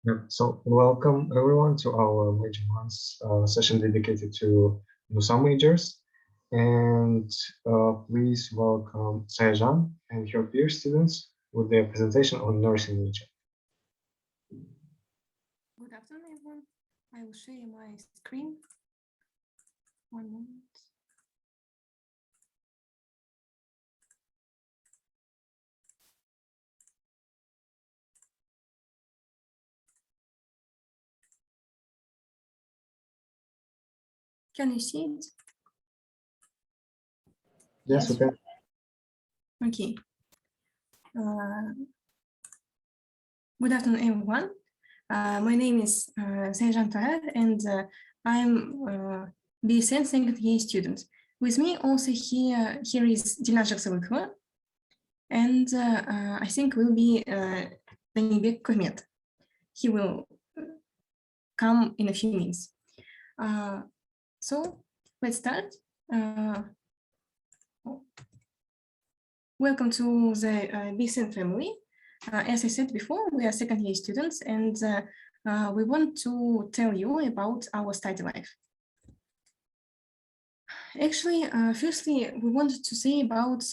Yep. So welcome everyone to our major months session dedicated to Nusa majors. And please welcome Sajan and her peer students with their presentation on nursing major. Good afternoon, everyone. I will share my screen. One moment. Can you see it? Yes, okay. Okay. Good afternoon, everyone. My name is Sajan Taher, and I'm BSN second year student. With me also here is Dilnaz Jaksalıkova, and I think will be Danibek Kohmet. He will come in a few minutes. So let's start. Welcome to the BSN family. As I said before, we are second year students, and we want to tell you about our study life. Actually, firstly, we wanted to say about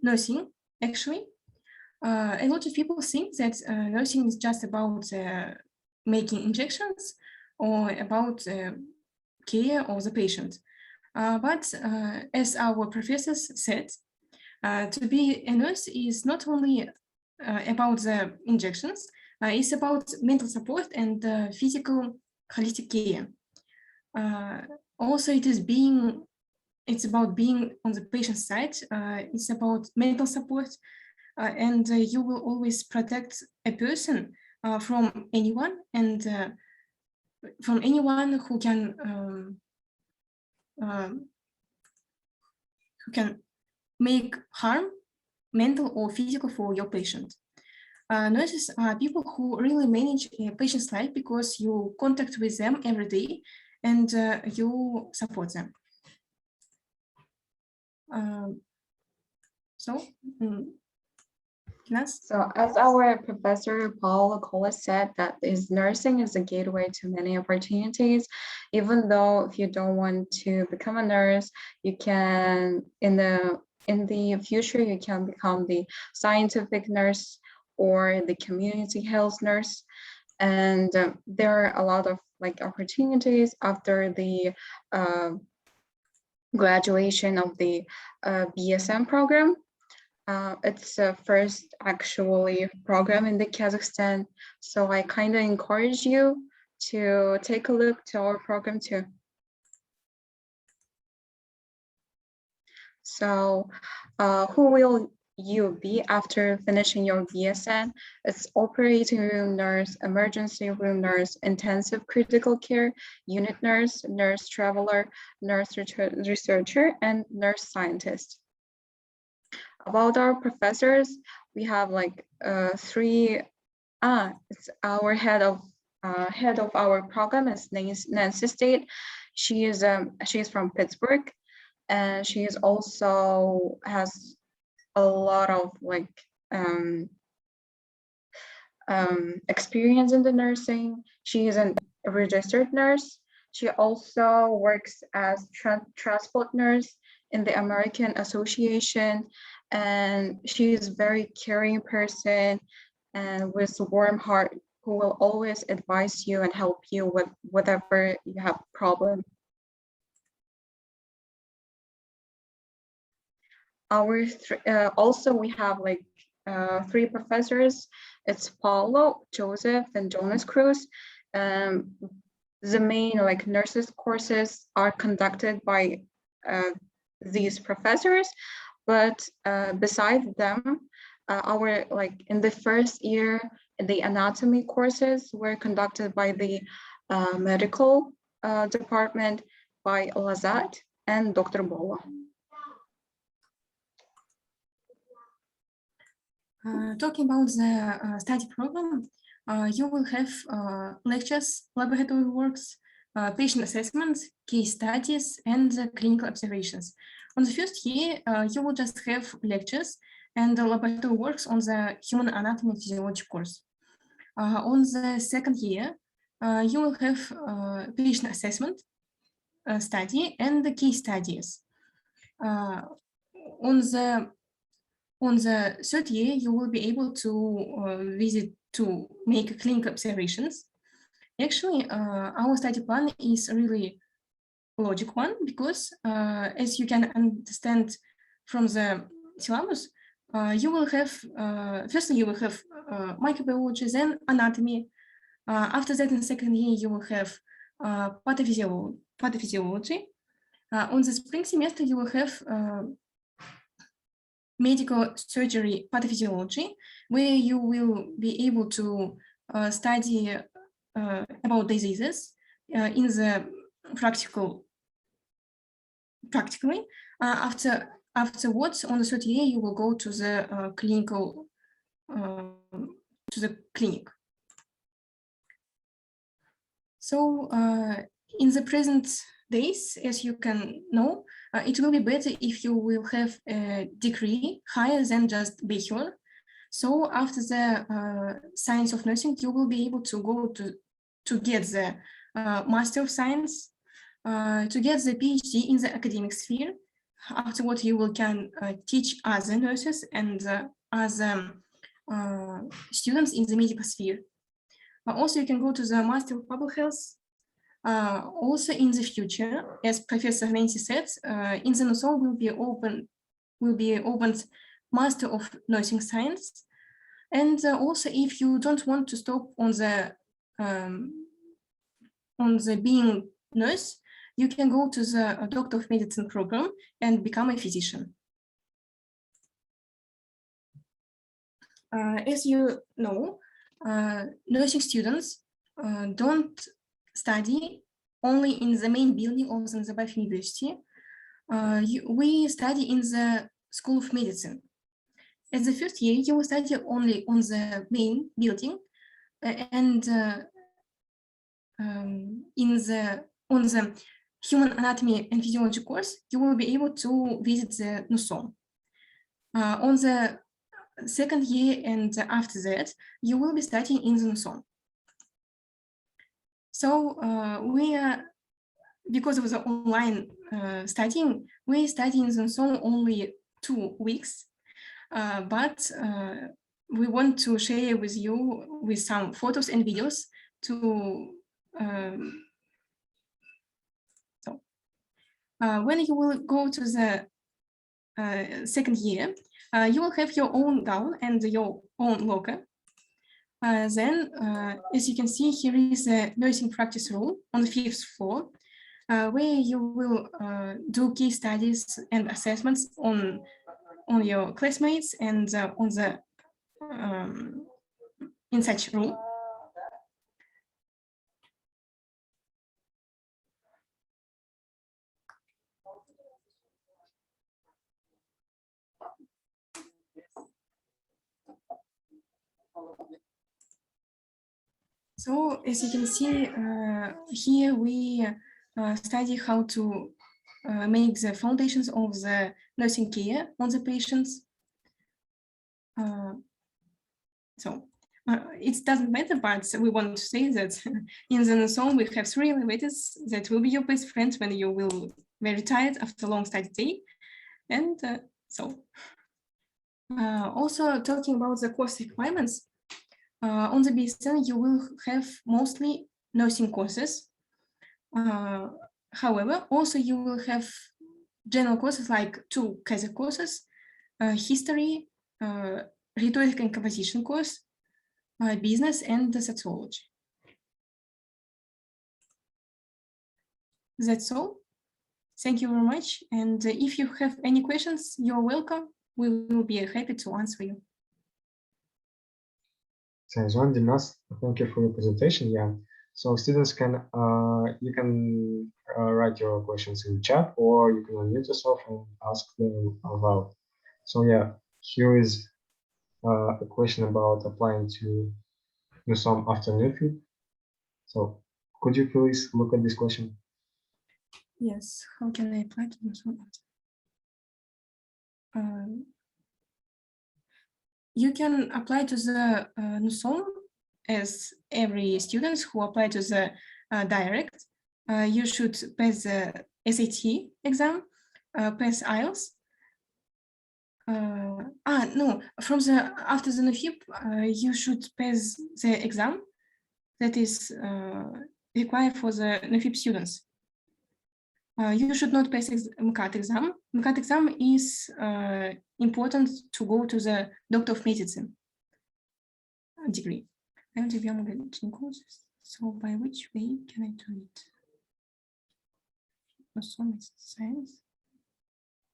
nursing. Actually, a lot of people think that nursing is just about making injections or about care of the patient. But as our professors said, to be a nurse is not only about the injections, it's about mental support and physical holistic care. Also, it's about being on the patient's side. It's about mental support, and you will always protect a person from anyone and from anyone who can make harm, mental or physical, for your patient. Nurses are people who really manage a patient's life because you contact with them every day and you support them. So, as our professor Paul Cola said, that is nursing is a gateway to many opportunities. Even though if you don't want to become a nurse, you can in the future you can become the scientific nurse or the community health nurse, and there are a lot of opportunities after the graduation of the BSN program. It's the first actually program in the Kazakhstan, so I kind of encourage you to take a look to our program too. So who will you be after finishing your BSN? It's operating room nurse, emergency room nurse, intensive critical care unit nurse, nurse traveler, nurse researcher, and nurse scientist. About our professors, we have three. It's our head of our program is Nancy State. She is from Pittsburgh, and she is also has a lot of experience in the nursing. She is a registered nurse. She also works as transport nurse in the American Association, and she is very caring person and with a warm heart who will always advise you and help you with whatever you have problem. Our also we have three professors. It's Paulo, Joseph, and Jonas Cruz. The main nurses courses are conducted by these professors, but besides them, our in the first year, the anatomy courses were conducted by the medical department by Lazat and Dr. Bola. Talking about the study program, you will have lectures, laboratory works, patient assessments, case studies, and clinical observations. On the first year, you will just have lectures and laboratory works on the human anatomy and physiology course. On the second year, you will have patient assessment study and the case studies. On the third year, you will be able to visit to make clinical observations. Actually, our study plan is a really logic one because, as you can understand from the syllabus, you will have firstly you will have microbiology, then anatomy. After that, in the second year, you will have pathophysiology. On the spring semester, you will have medical surgery pathophysiology, where you will be able to study about diseases in the practically. Afterwards, on the third year, you will go to the clinical to the clinic. So in the present days, as you can know, it will be better if you will have a degree higher than just bachelor. So after the Science of Nursing, you will be able to go to get the Master of Science, to get the PhD in the academic sphere. Afterward, you will can teach other nurses and other students in the medical sphere. Also, you can go to the Master of Public Health. Also, in the future, as Professor Nancy said, in the NUSOM will be opened Master of Nursing Science. And also, if you don't want to stop on the being nurse, you can go to the Doctor of Medicine program and become a physician. As you know, nursing students don't study only in the main building of the Nazarbayev University. We study in the School of Medicine. At the first year, you will study only on the main building, and on the Human Anatomy and Physiology course, you will be able to visit the NUSOM. On the second year and after that, you will be studying in the NUSOM. So we are, because of the online studying, we study in the NUSOM only 2 weeks, but we want to share with you with some photos and videos to when you will go to the second year, you will have your own gown and your own locker. Then, as you can see, here is a nursing practice room on the 5th floor, where you will do case studies and assessments on your classmates and on the in such room. So as you can see, here we study how to make the foundations of the nursing care on the patients. It doesn't matter, but we want to say that in the NUSOM we have 3 elevators that will be your best friends when you will be very tired after a long study day. And also talking about the course requirements, on the BSN you will have mostly nursing courses. However, also you will have general courses like 2 Kaiser courses, history, rhetoric and composition course, business, and the sociology. That's all. Thank you very much. And if you have any questions, you're welcome. We will be happy to answer you. Sajan, Dimas, thank you for your presentation. Yeah, so students can you can write your questions in the chat, or you can unmute yourself and ask them aloud. So yeah, here is a question about applying to NUSOM after NUFIT. So could you please look at this question? Yes, how can I apply to NUSOM after? You can apply to the NUSOM as every student who apply to the direct, you should pass the SAT exam, pass IELTS. No, after the NUFIP, you should pass the exam that is required for the NUFIP students. You should not pass MCAT exam. MCAT exam is important to go to the Doctor of Medicine degree. So by which way can I do it? Science.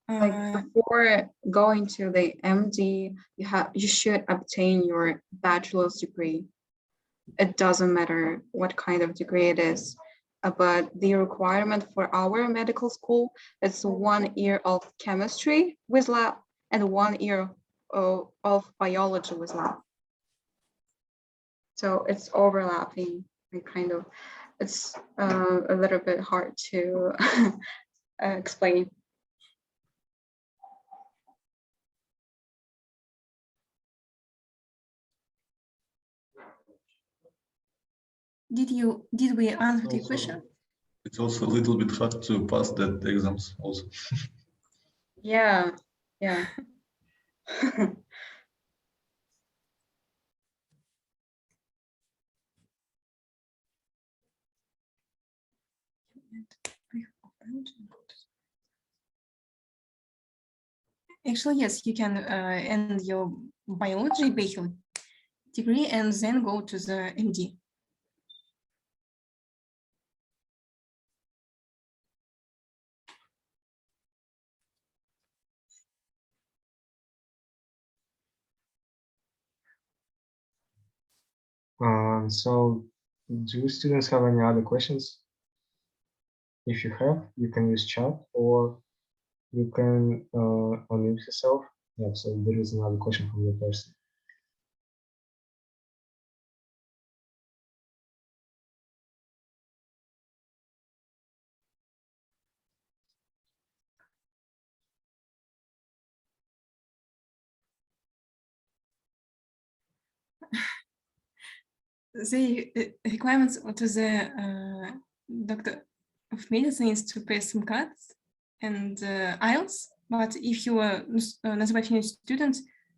Like before going to the MD, you should obtain your bachelor's degree. It doesn't matter what kind of degree it is, but the requirement for our medical school is 1 year of chemistry with lab and 1 year of biology with lab. So it's overlapping and kind of, it's a little bit hard to explain. Did we answer the question? It's also a little bit hard to pass that exams also. Yeah. Actually, yes, you can end your biology bachelor degree and then go to the MD. So do students have any other questions? If you have, you can use chat or you can unmute yourself. Yeah, so there is another question from the person. The requirements to the Doctor of Medicine is to pass MCAT and IELTS, but if you are not a Finnish student,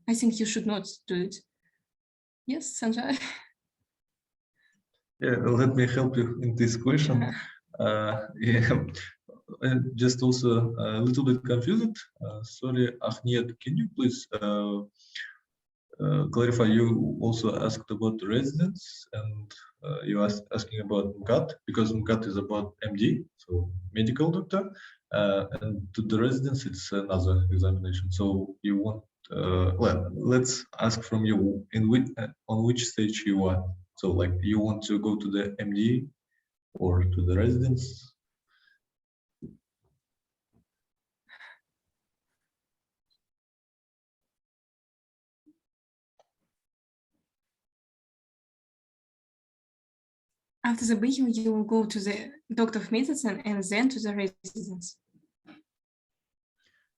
I think you should not do it. Yes, Sanjay? Yeah, let me help you in this question. Yeah, just also a little bit confused. Sorry, Ahmed, can you please clarify? You also asked about the residence and you asked asking about MCAT, because MCAT is about MD, so medical doctor, and to the residence it's another examination. So you want, well, let's ask from you in which on which stage you are. So like you want to go to the MD or to the residence? After the BU, you will go to the Doctor of Medicine and then to the residence.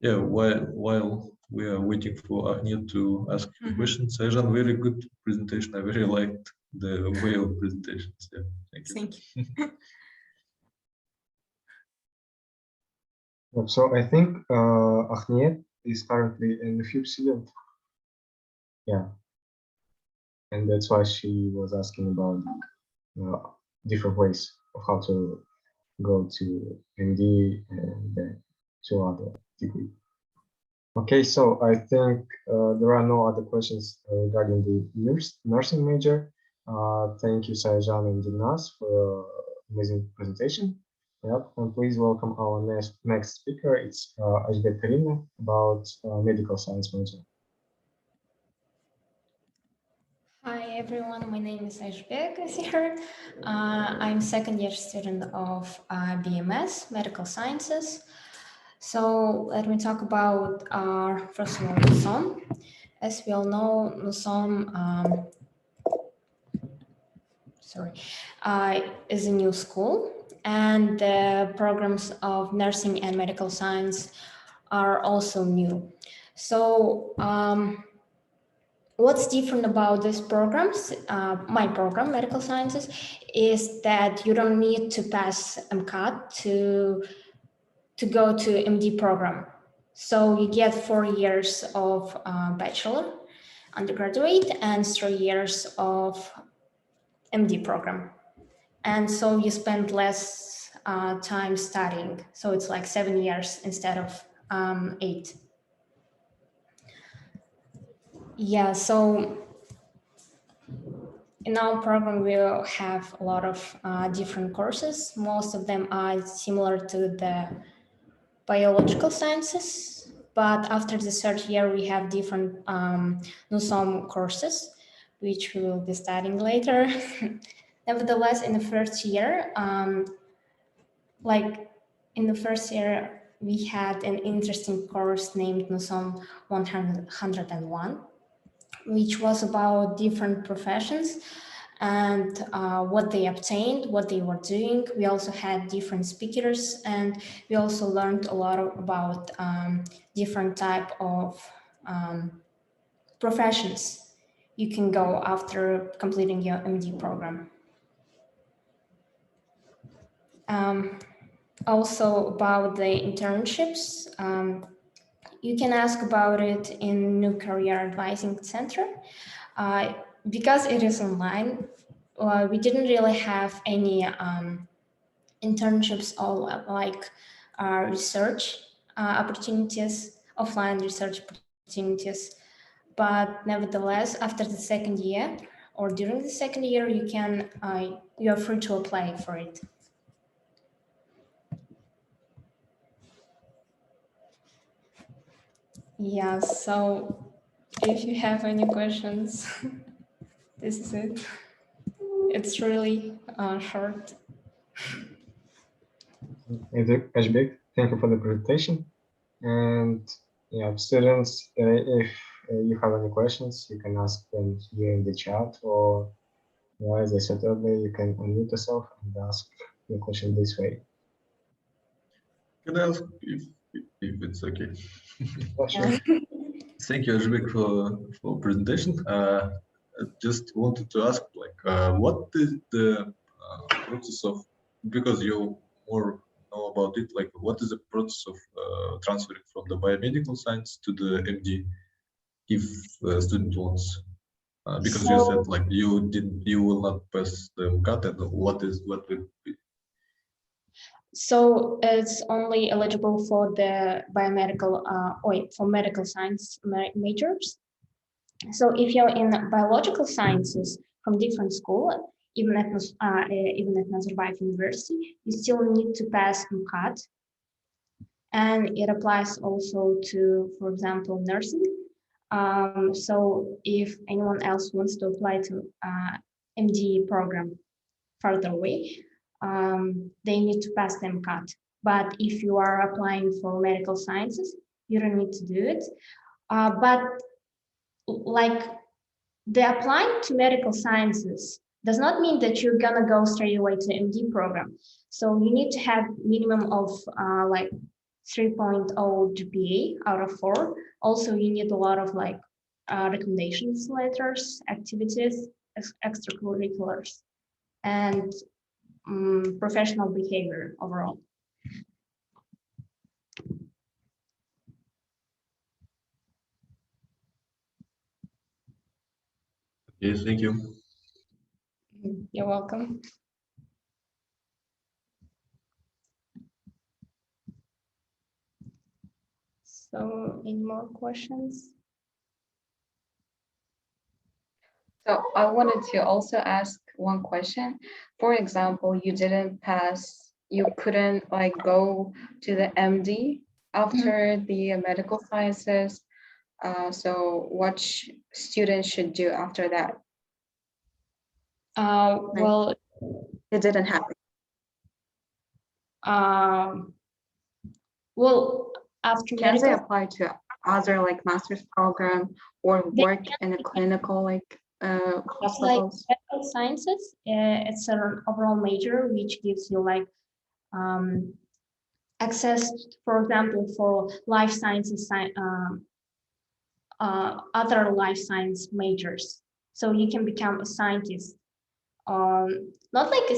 Yeah, while we are waiting for Ahmed to ask the question, Sajan, very good presentation. I very liked the way of presentations. Yeah, thank you. Thank you. So I think Ahmed is currently in the FUP student. Yeah. And that's why she was asking about different ways of how to go to MD and then to other degree. Okay, so I think there are no other questions regarding the nursing major. Thank you, Sajan and Dinas, for your amazing presentation. Yep, and please welcome our next speaker. It's Ajbek Karina about medical science major. Hi everyone, my name is Ajbek, as you heard. I'm second-year student of BMS, Medical Sciences. So let me talk about first of all, NUSOM. As we all know, NUSOM is a new school, and the programs of nursing and medical science are also new. So what's different about these programs, my program, Medical Sciences, is that you don't need to pass MCAT to go to MD program. So you get 4 years of bachelor, undergraduate, and 3 years of MD program. And so you spend less time studying. So it's like 7 years instead of 8. Yeah, so in our program, we'll have a lot of different courses. Most of them are similar to the biological sciences, but after the 3rd year, we have different NUSOM courses, which we will be studying later. Nevertheless, in the first year, we had an interesting course named NUSOM 101, which was about different professions and what they obtained, what they were doing. We also had different speakers, and we also learned a lot about different type of professions you can go after completing your MD program. Also about the internships, you can ask about it in New Career Advising Center. Because it is online, we didn't really have any internships or like research opportunities, offline research opportunities. But nevertheless, after the 2nd year or during the 2nd year, you are free to apply for it. Yeah, so if you have any questions, this is it. It's really short. Ashbek, thank you for the presentation. And yeah, students, if you have any questions, you can ask them here in the chat, or as I said earlier, you can unmute yourself and ask your question this way. Can I ask if it's okay? Yeah, sure. Thank you, Ashbek, for presentation. I just wanted to ask, like, what is the process of, because you more know about it, like, what is the process of transferring from the biomedical science to the MD if a student wants? Because you said like you will not pass the MCAT, and what will be? So it's only eligible for the biomedical or for medical science majors. So if you're in biological sciences from different school, even at Nazarbayev University, you still need to pass MCAT. And it applies also to, for example, nursing. So if anyone else wants to apply to MD program further away, they need to pass the MCAT. But if you are applying for medical sciences, you don't need to do it. But like the applying to medical sciences does not mean that you're gonna go straight away to MD program. So you need to have minimum of like 3.0 GPA out of 4. Also, you need a lot of like recommendations letters, activities, extracurriculars, and professional behavior overall. Yes, thank you. You're welcome. So, any more questions? So I wanted to also ask one question. For example, you didn't pass, you couldn't like go to the MD after the medical sciences. So what students should do after that? Well, It didn't happen. Well, after Can they medical, apply to other like master's program or work in a clinical like like hospitals? medical sciences, it's an overall major which gives you like access, for example, for life sciences other life science majors. So you can become a scientist, not like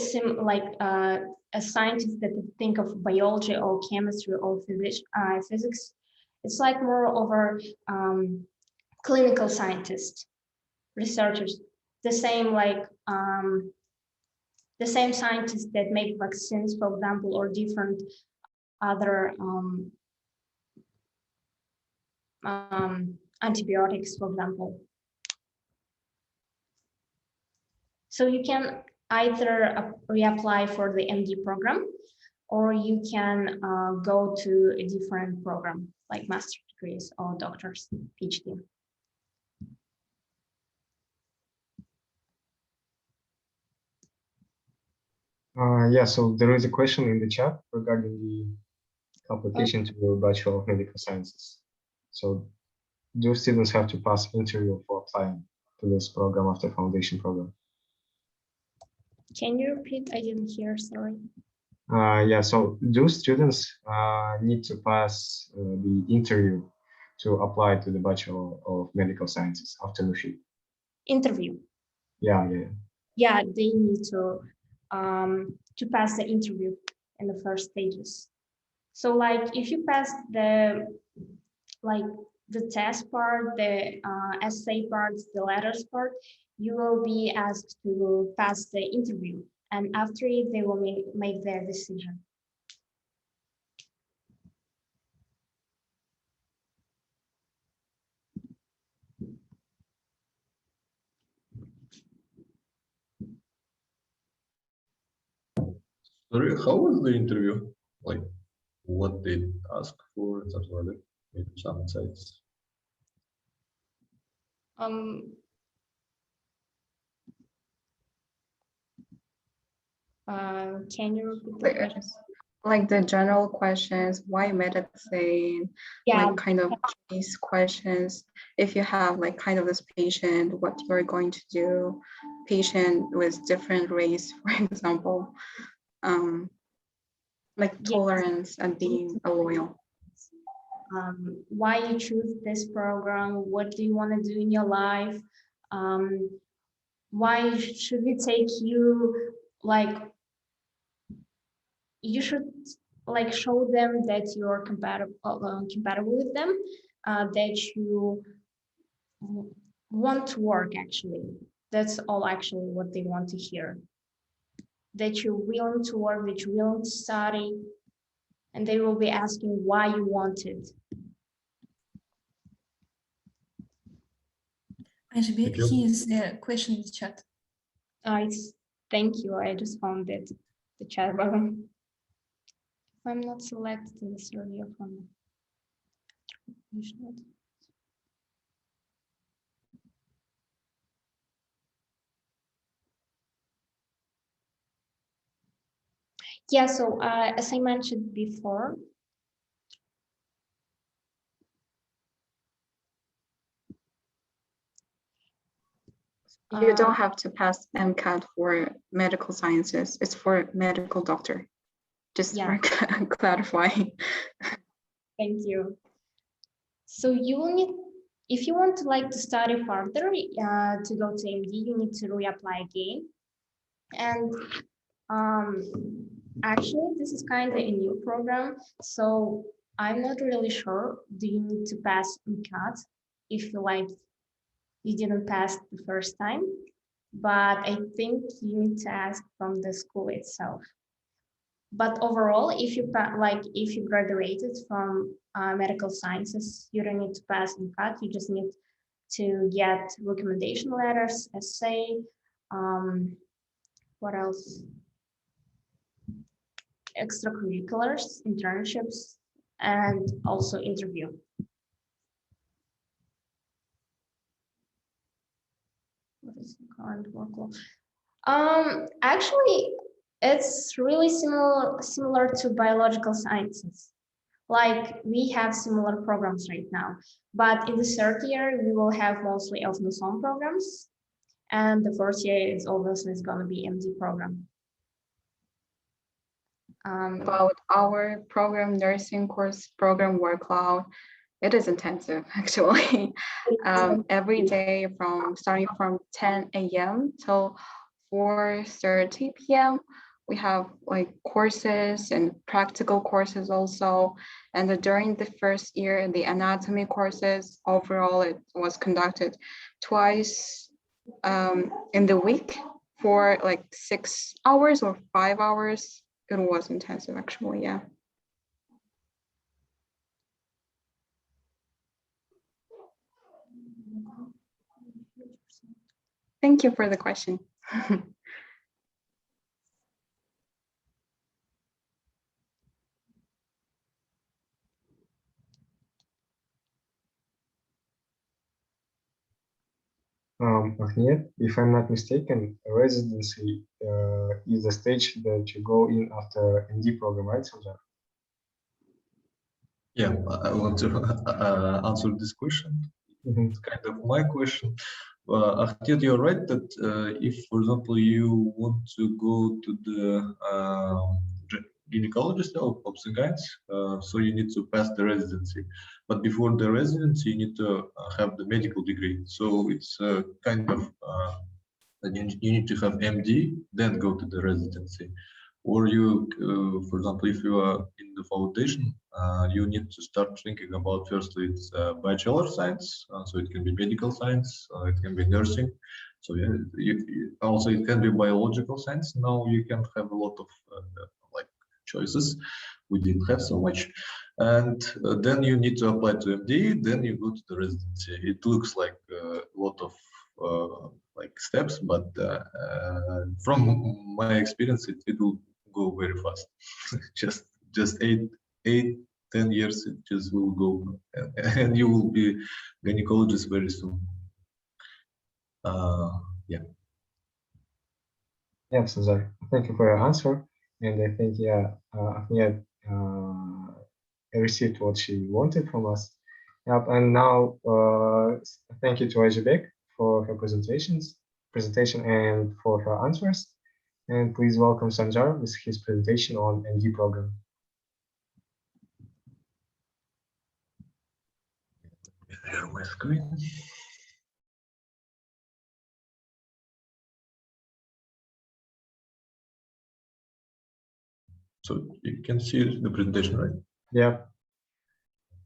a scientist that would think of biology or chemistry or physics. It's like more over clinical scientists, researchers, the same the same scientists that make vaccines, for example, or different other antibiotics, for example. So you can either reapply for the MD program, or you can go to a different program like master degrees or doctors, PhD. Yeah, so there is a question in the chat regarding the application to the Bachelor of Medical Sciences. So do students have to pass interview for applying to this program after foundation program? Can you repeat? I didn't hear, sorry. Yeah, so do students need to pass the interview to apply to the Bachelor of Medical Sciences after NUSHI? Interview. Yeah. Yeah, they need to pass the interview in the first stages. So like if you pass the test part, the essay part, the letters part, you will be asked to pass the interview, and after it they will make their decision. Sorry, how was the interview? Like, what they ask for and stuff like that? Maybe some insights. Can you repeat the question? Like the general questions, why medicine, Yeah, like kind of case questions. If you have like kind of this patient, what you're going to do, patient with different race, for example, like tolerance and being loyal. Why you choose this program, what do you want to do in your life, why should we take you, like you should like show them that you're compatible with them, that you want to work. Actually, that's all actually what they want to hear, that you're willing to work, that you're willing to study, and they will be asking why you want it. Ajbek, here's the question in the chat. Thank you. I just found it, the chat button. If I'm not selected in the survey from yeah, so as I mentioned before, you don't have to pass MCAT for medical sciences. It's for medical doctor. Just for clarifying. Thank you. So you will need, if you want to to study further, to go to MD, you need to reapply again. And actually, this is kind of a new program, so I'm not really sure. Do you need to pass MCAT if you didn't pass the first time? But I think you need to ask from the school itself. But overall, if you graduated from medical sciences, you don't need to pass MCAT. You just need to get recommendation letters, essay, what else? Extracurriculars, internships, and also interview. What is the current workload? Actually, it's really similar to biological sciences. Like we have similar programs right now, but in the third year, we will have mostly of NUSOM programs. And the fourth year is obviously going to be MD program. About our program, nursing course program workload, It is intensive, actually. Every day starting from 10 a.m. till 4:30 p.m. We have like courses and practical courses also. And during the first year, the anatomy courses, overall, it was conducted twice in the week for like 6 hours or 5 hours. It was intensive, actually, yeah. Thank you for the question. Ahmed, if I'm not mistaken, residency is the stage that you go in after MD program, right, Sanjar? Yeah, I want to answer this question. Mhm. It's kind of my question. Ahmed, you're right that if, for example, you want to go to the gynecologist or obstetricians, so you need to pass the residency. But before the residency, you need to have the medical degree. So it's kind of you need to have MD, then go to the residency. Or you, for example, if you are in the foundation, you need to start thinking about firstly it's bachelor science, so it can be medical science, it can be nursing. So yeah, also it can be biological science. Now you can have a lot of like choices. We didn't have so much, and then you need to apply to MD. Then you go to the residency. It looks like a lot of like steps, but from my experience, it will go very fast. just 10 years, it just will go, and you will be gynecologist very soon. Yeah. Yeah, Sanjar, thank you for your answer. And I think, yeah, Ahmed received what she wanted from us. Yep, and now thank you to Ajibek for her presentation and for her answers. And please welcome Sanjar with his presentation on MD program. Share my screen. So you can see the presentation, right? Yeah.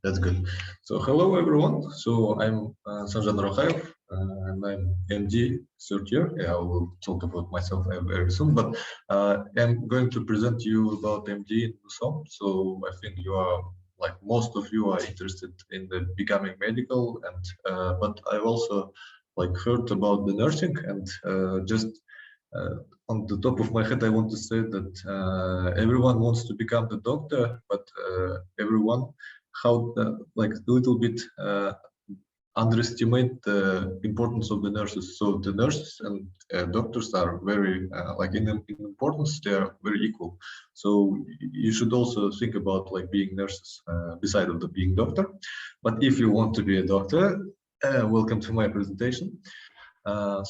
That's good. So hello everyone. So I'm Sanjar Rohaev, and I'm MD third year. Yeah, I will talk about myself very soon, but I'm going to present you about MD in Nusam. So I think you are like most of you are interested in the becoming medical, and but I've also like heard about the nursing, and just on the top of my head, I want to say that everyone wants to become the doctor, but everyone how like a little bit underestimate the importance of the nurses. So the nurses and doctors are very like in importance they are very equal. So you should also think about like being nurses beside of the being doctor. But if you want to be a doctor, welcome to my presentation.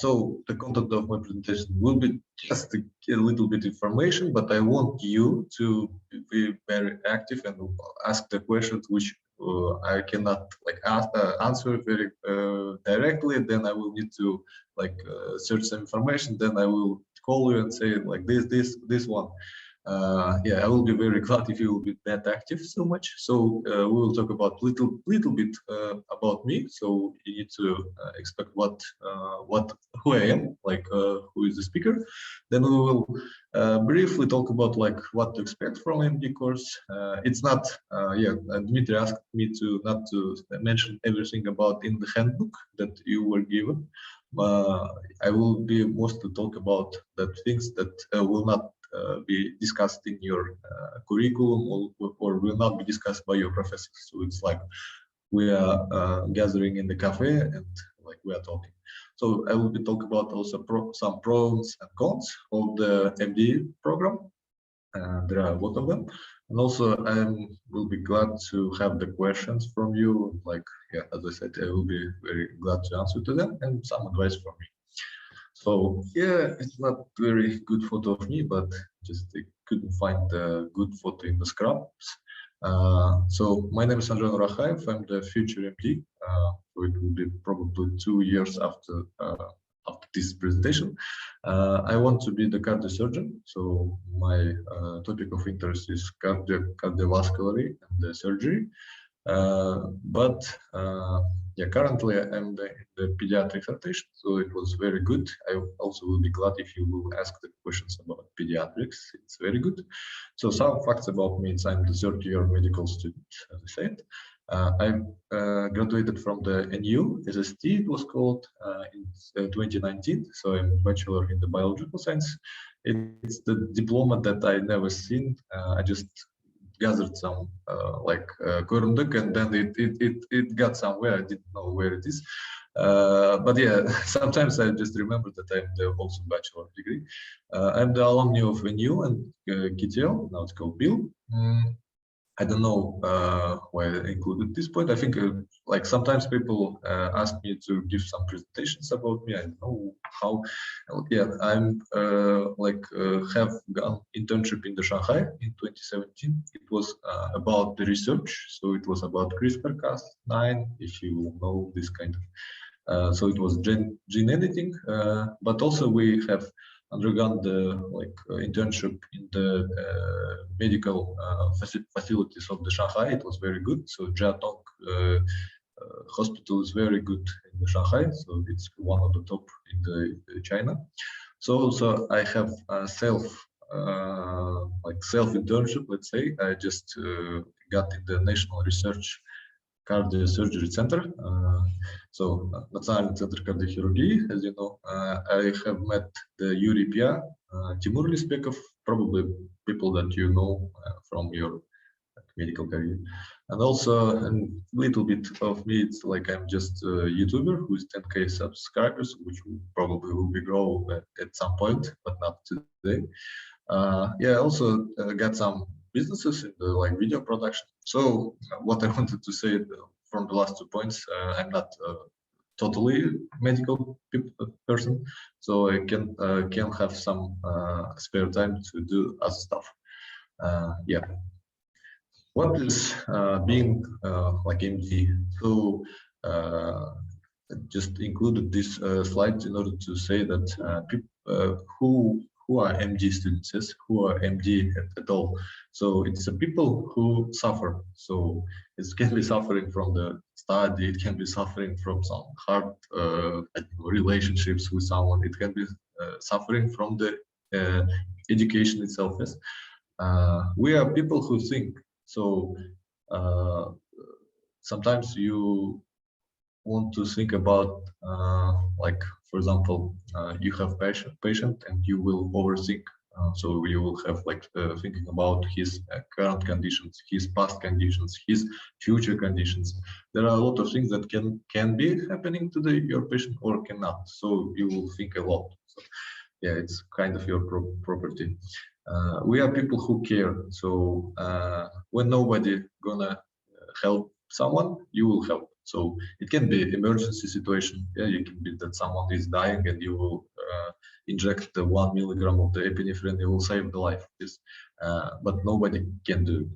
So the content of my presentation will be just a little bit information, but I want you to be very active and ask the questions which I cannot like answer very directly. Then I will need to like search some information. Then I will call you and say like this one. Yeah, I will be very glad if you will be that active so much. So we will talk about little bit about me. So you need to expect who I am, like who is the speaker. Then we will briefly talk about like what to expect from MD course. It's not yeah. Dmitry asked me to not to mention everything about in the handbook that you were given. I will be mostly talk about the things that will not be discussed in your curriculum or will not be discussed by your professors. So it's like we are gathering in the cafe and like we are talking. So I will be talking about also some pros and cons of the MD program. There are a lot of them. And also I will be glad to have the questions from you. Like, yeah, as I said, I will be very glad to answer to them and some advice from me. So yeah, it's not very good photo of me, but just I couldn't find a good photo in the scraps. So my name is Andrei Nurokhaev. I'm the future MD. So it will be probably 2 years after this presentation. I want to be the cardiosurgeon. So my topic of interest is cardiovascular and the surgery. But currently I'm in the pediatric rotation, so it was very good. I also will be glad if you will ask the questions about pediatrics. It's very good. So some facts about me: I'm the third-year medical student, as I said. I graduated from the NU SST, it was called, in 2019. So I'm a bachelor in the biological science. It's the diploma that I never seen. I just gathered some Korunduk, and then it got somewhere. I didn't know where it is. But yeah, sometimes I just remember that I'm the also bachelor degree. I'm the alumni of NU and KTL, now it's called BIL. I don't know why I included this point. I think like sometimes people ask me to give some presentations about me. I don't know how. Yeah, I'm have done internship in the Shanghai in 2017. It was about the research. So it was about CRISPR-Cas9, if you know this kind of. So it was gene editing, but also we have undergone the internship in the medical facilities of the Shanghai. It was very good. So Jiatong hospital is very good in the Shanghai. So it's one of the top in the China. So also I have a self internship. Let's say I just got in the National Research Cardiosurgery Center. So National Center Cardiochirurgy, as you know, I have met the Yuri Pia, Timur Lispekov, probably people that you know from your medical career. And also a little bit of me, it's like I'm just a YouTuber who's 10K subscribers, which probably will be grow at some point, but not today. Yeah, I also got some businesses in the video production. So what I wanted to say from the last 2 points, I'm not totally medical person, so I can have some spare time to do other stuff. Yeah. What is being like MD? So just included this slide in order to say that people who are MD students, yes, who are MD at all. So it's the people who suffer. So it can be suffering from the study, it can be suffering from some hard relationships with someone, it can be suffering from the education itself. Yes, we are people who think. So sometimes you want to think about, like, for example, you have patient and you will overthink. So you will have thinking about his current conditions, his past conditions, his future conditions. There are a lot of things that can be happening to your patient or cannot. So you will think a lot. So, yeah, it's kind of your property. We are people who care. So when nobody gonna help someone, you will help. So it can be emergency situation. Yeah, you can be that someone is dying and you will inject the 1 milligram of the epinephrine. You will save the life. Yes, but nobody can do it.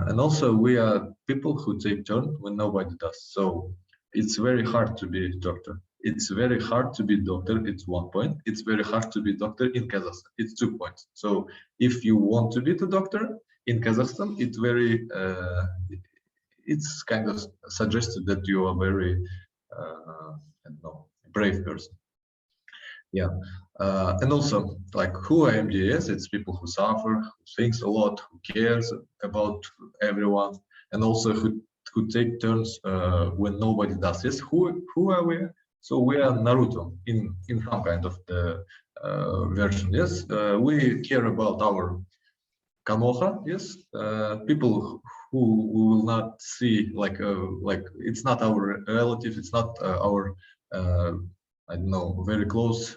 And also we are people who take turn when nobody does. So it's very hard to be a doctor. It's very hard to be doctor. It's 1 point. It's very hard to be doctor in Kazakhstan. It's 2 points. So if you want to be the doctor in Kazakhstan, it's very it's kind of suggested that you are very I don't know, brave person. Yeah, and also like who are MDs? It's people who suffer, who thinks a lot, who cares about everyone, and also who take turns when nobody does. Yes, who are we? So we are Naruto in some kind of the version. Yes, we care about our Kamoha. Yes, people who we will not see like it's not our relative. It's not our I don't know, very close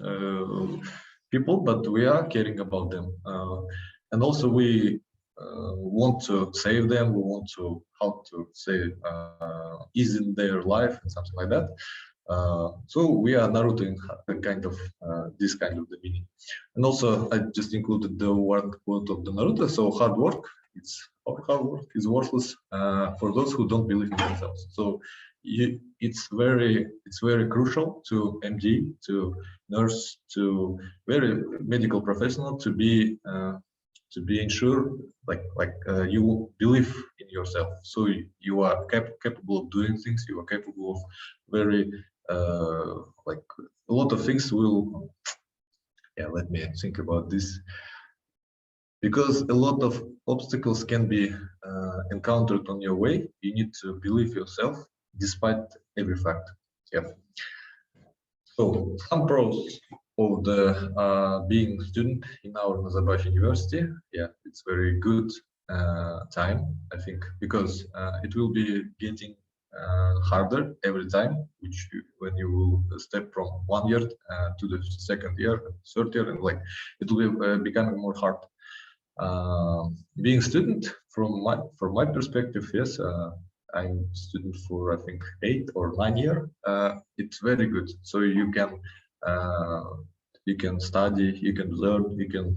people, but we are caring about them, and also we want to save them. We want to, how to say, ease in their life and something like that. So we are Naruto in kind of this kind of the meaning. And also I just included the word quote of the Naruto. So hard work, it's hard work is worthless for those who don't believe in themselves. So it's very crucial to MD, to nurse, to very medical professional to be ensured you believe in yourself. So you are capable of doing things. You are capable of very like a lot of things will. Yeah, let me think about this. Because a lot of obstacles can be encountered on your way, you need to believe yourself despite every fact. Yeah. So some pros of the being a student in our Nazarbayev University. Yeah, it's very good time, I think, because it will be getting harder every time, when you will step from 1 year to the second year, third year, and like it will be becoming more hard. Being student from my perspective, yes, I'm student for I think 8 or 9 years. It's very good. So you can study, you can learn, you can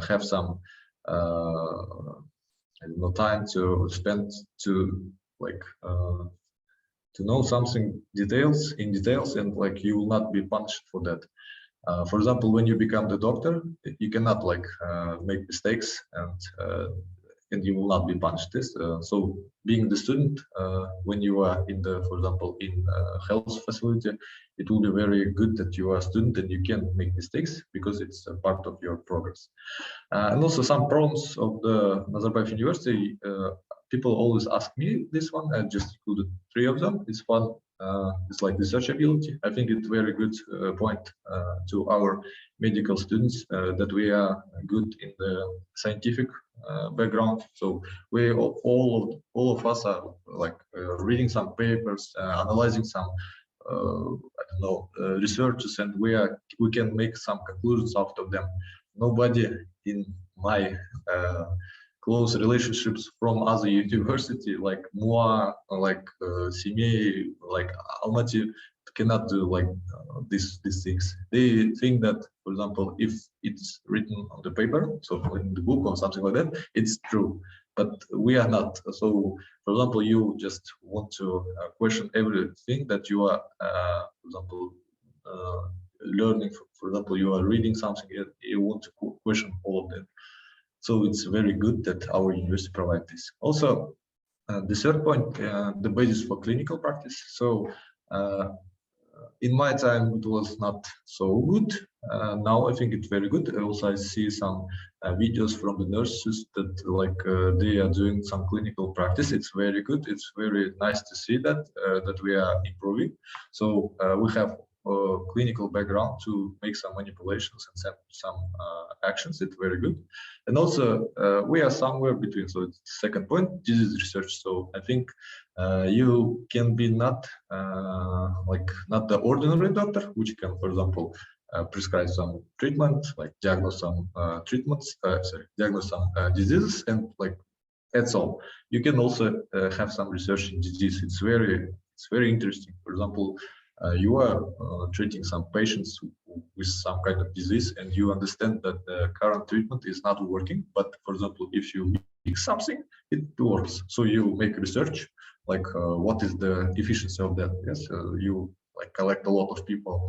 have some I don't know, time to spend to like to know something in details, and like you will not be punished for that. For example, when you become the doctor, you cannot like make mistakes, and you will not be punished. So being the student, when you are in the, for example, in a health facility, it will be very good that you are a student and you can make mistakes because it's a part of your progress. And also some pros of the Nazarbayev University. People always ask me this one. I just included 3 of them. It's fun. It's like researchability. I think it's very good point to our medical students that we are good in the scientific background. So we all of us are like reading some papers, analyzing some I don't know researches, and we can make some conclusions out of them. Nobody in my close relationships from other university like MUA, like Semey, like Almaty cannot do like these things. They think that, for example, if it's written on the paper, so in the book or something like that, it's true. But we are not. So, for example, you just want to question everything that you are, for example, learning. For example, you are reading something, you want to question all of them. So it's very good that our university provides this. Also, the third point, the basis for clinical practice. So in my time, it was not so good. Now I think it's very good. Also, I see some videos from the nurses that like they are doing some clinical practice. It's very good. It's very nice to see that we are improving. So we have clinical background to make some manipulations and some actions. It's very good. And also we are somewhere between. So it's the second point, disease research. So I think you can be not the ordinary doctor, which can, for example, prescribe some treatment, like diagnose some diagnose some diseases, and like that's all. You can also have some research in disease. It's very interesting. For example, you are treating some patients with some kind of disease, and you understand that the current treatment is not working. But for example, if you mix something, it works. So you make research, like what is the efficiency of that? Yes, you like collect a lot of people.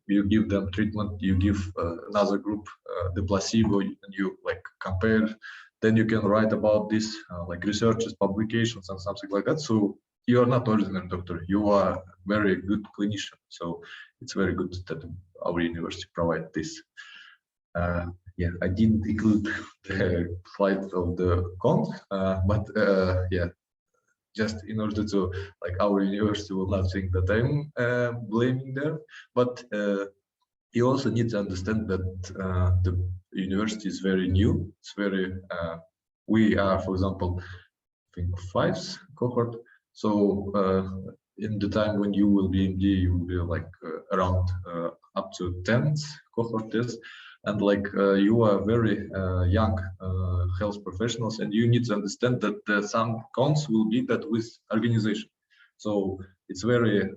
You give them treatment. You give another group the placebo, and you like compare. Then you can write about this, like researches, publications, and something like that. So you are not ordinary doctor, you are very good clinician. So it's very good that our university provides this. Yeah, I didn't include the slide of the cons, but yeah, just in order to, like, our university will not think that I'm blaming them, but you also need to understand that the university is very new. It's very, we are, for example, I think 5th cohort. So in the time when you will be MD, you will be like around up to 10th cohort test, and like you are very young health professionals, and you need to understand that some cons will be that with organization. So it's very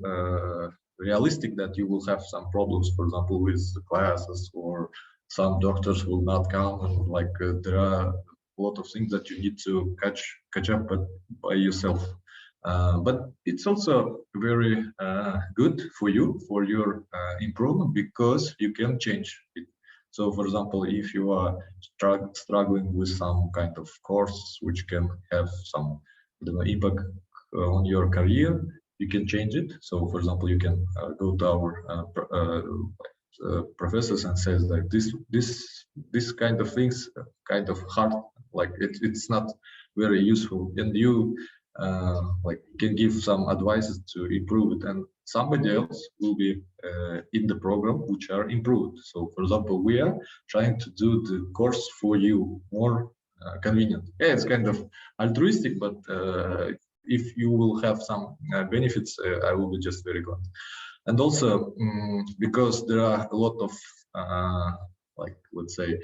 realistic that you will have some problems, for example, with the classes, or some doctors will not come, and like there are a lot of things that you need to catch up by yourself. But it's also very good for you, for your improvement, because you can change it. So, for example, if you are struggling with some kind of course which can have some impact on your career, you can change it. So, for example, you can go to our professors and says like this kind of things kind of hard, like it's not very useful, and you like can give some advices to improve it, and somebody else will be in the program which are improved. So, for example, we are trying to do the course for you more convenient. Yeah, it's kind of altruistic, but if you will have some benefits, I will be just very glad. And also because there are a lot of like, let's say,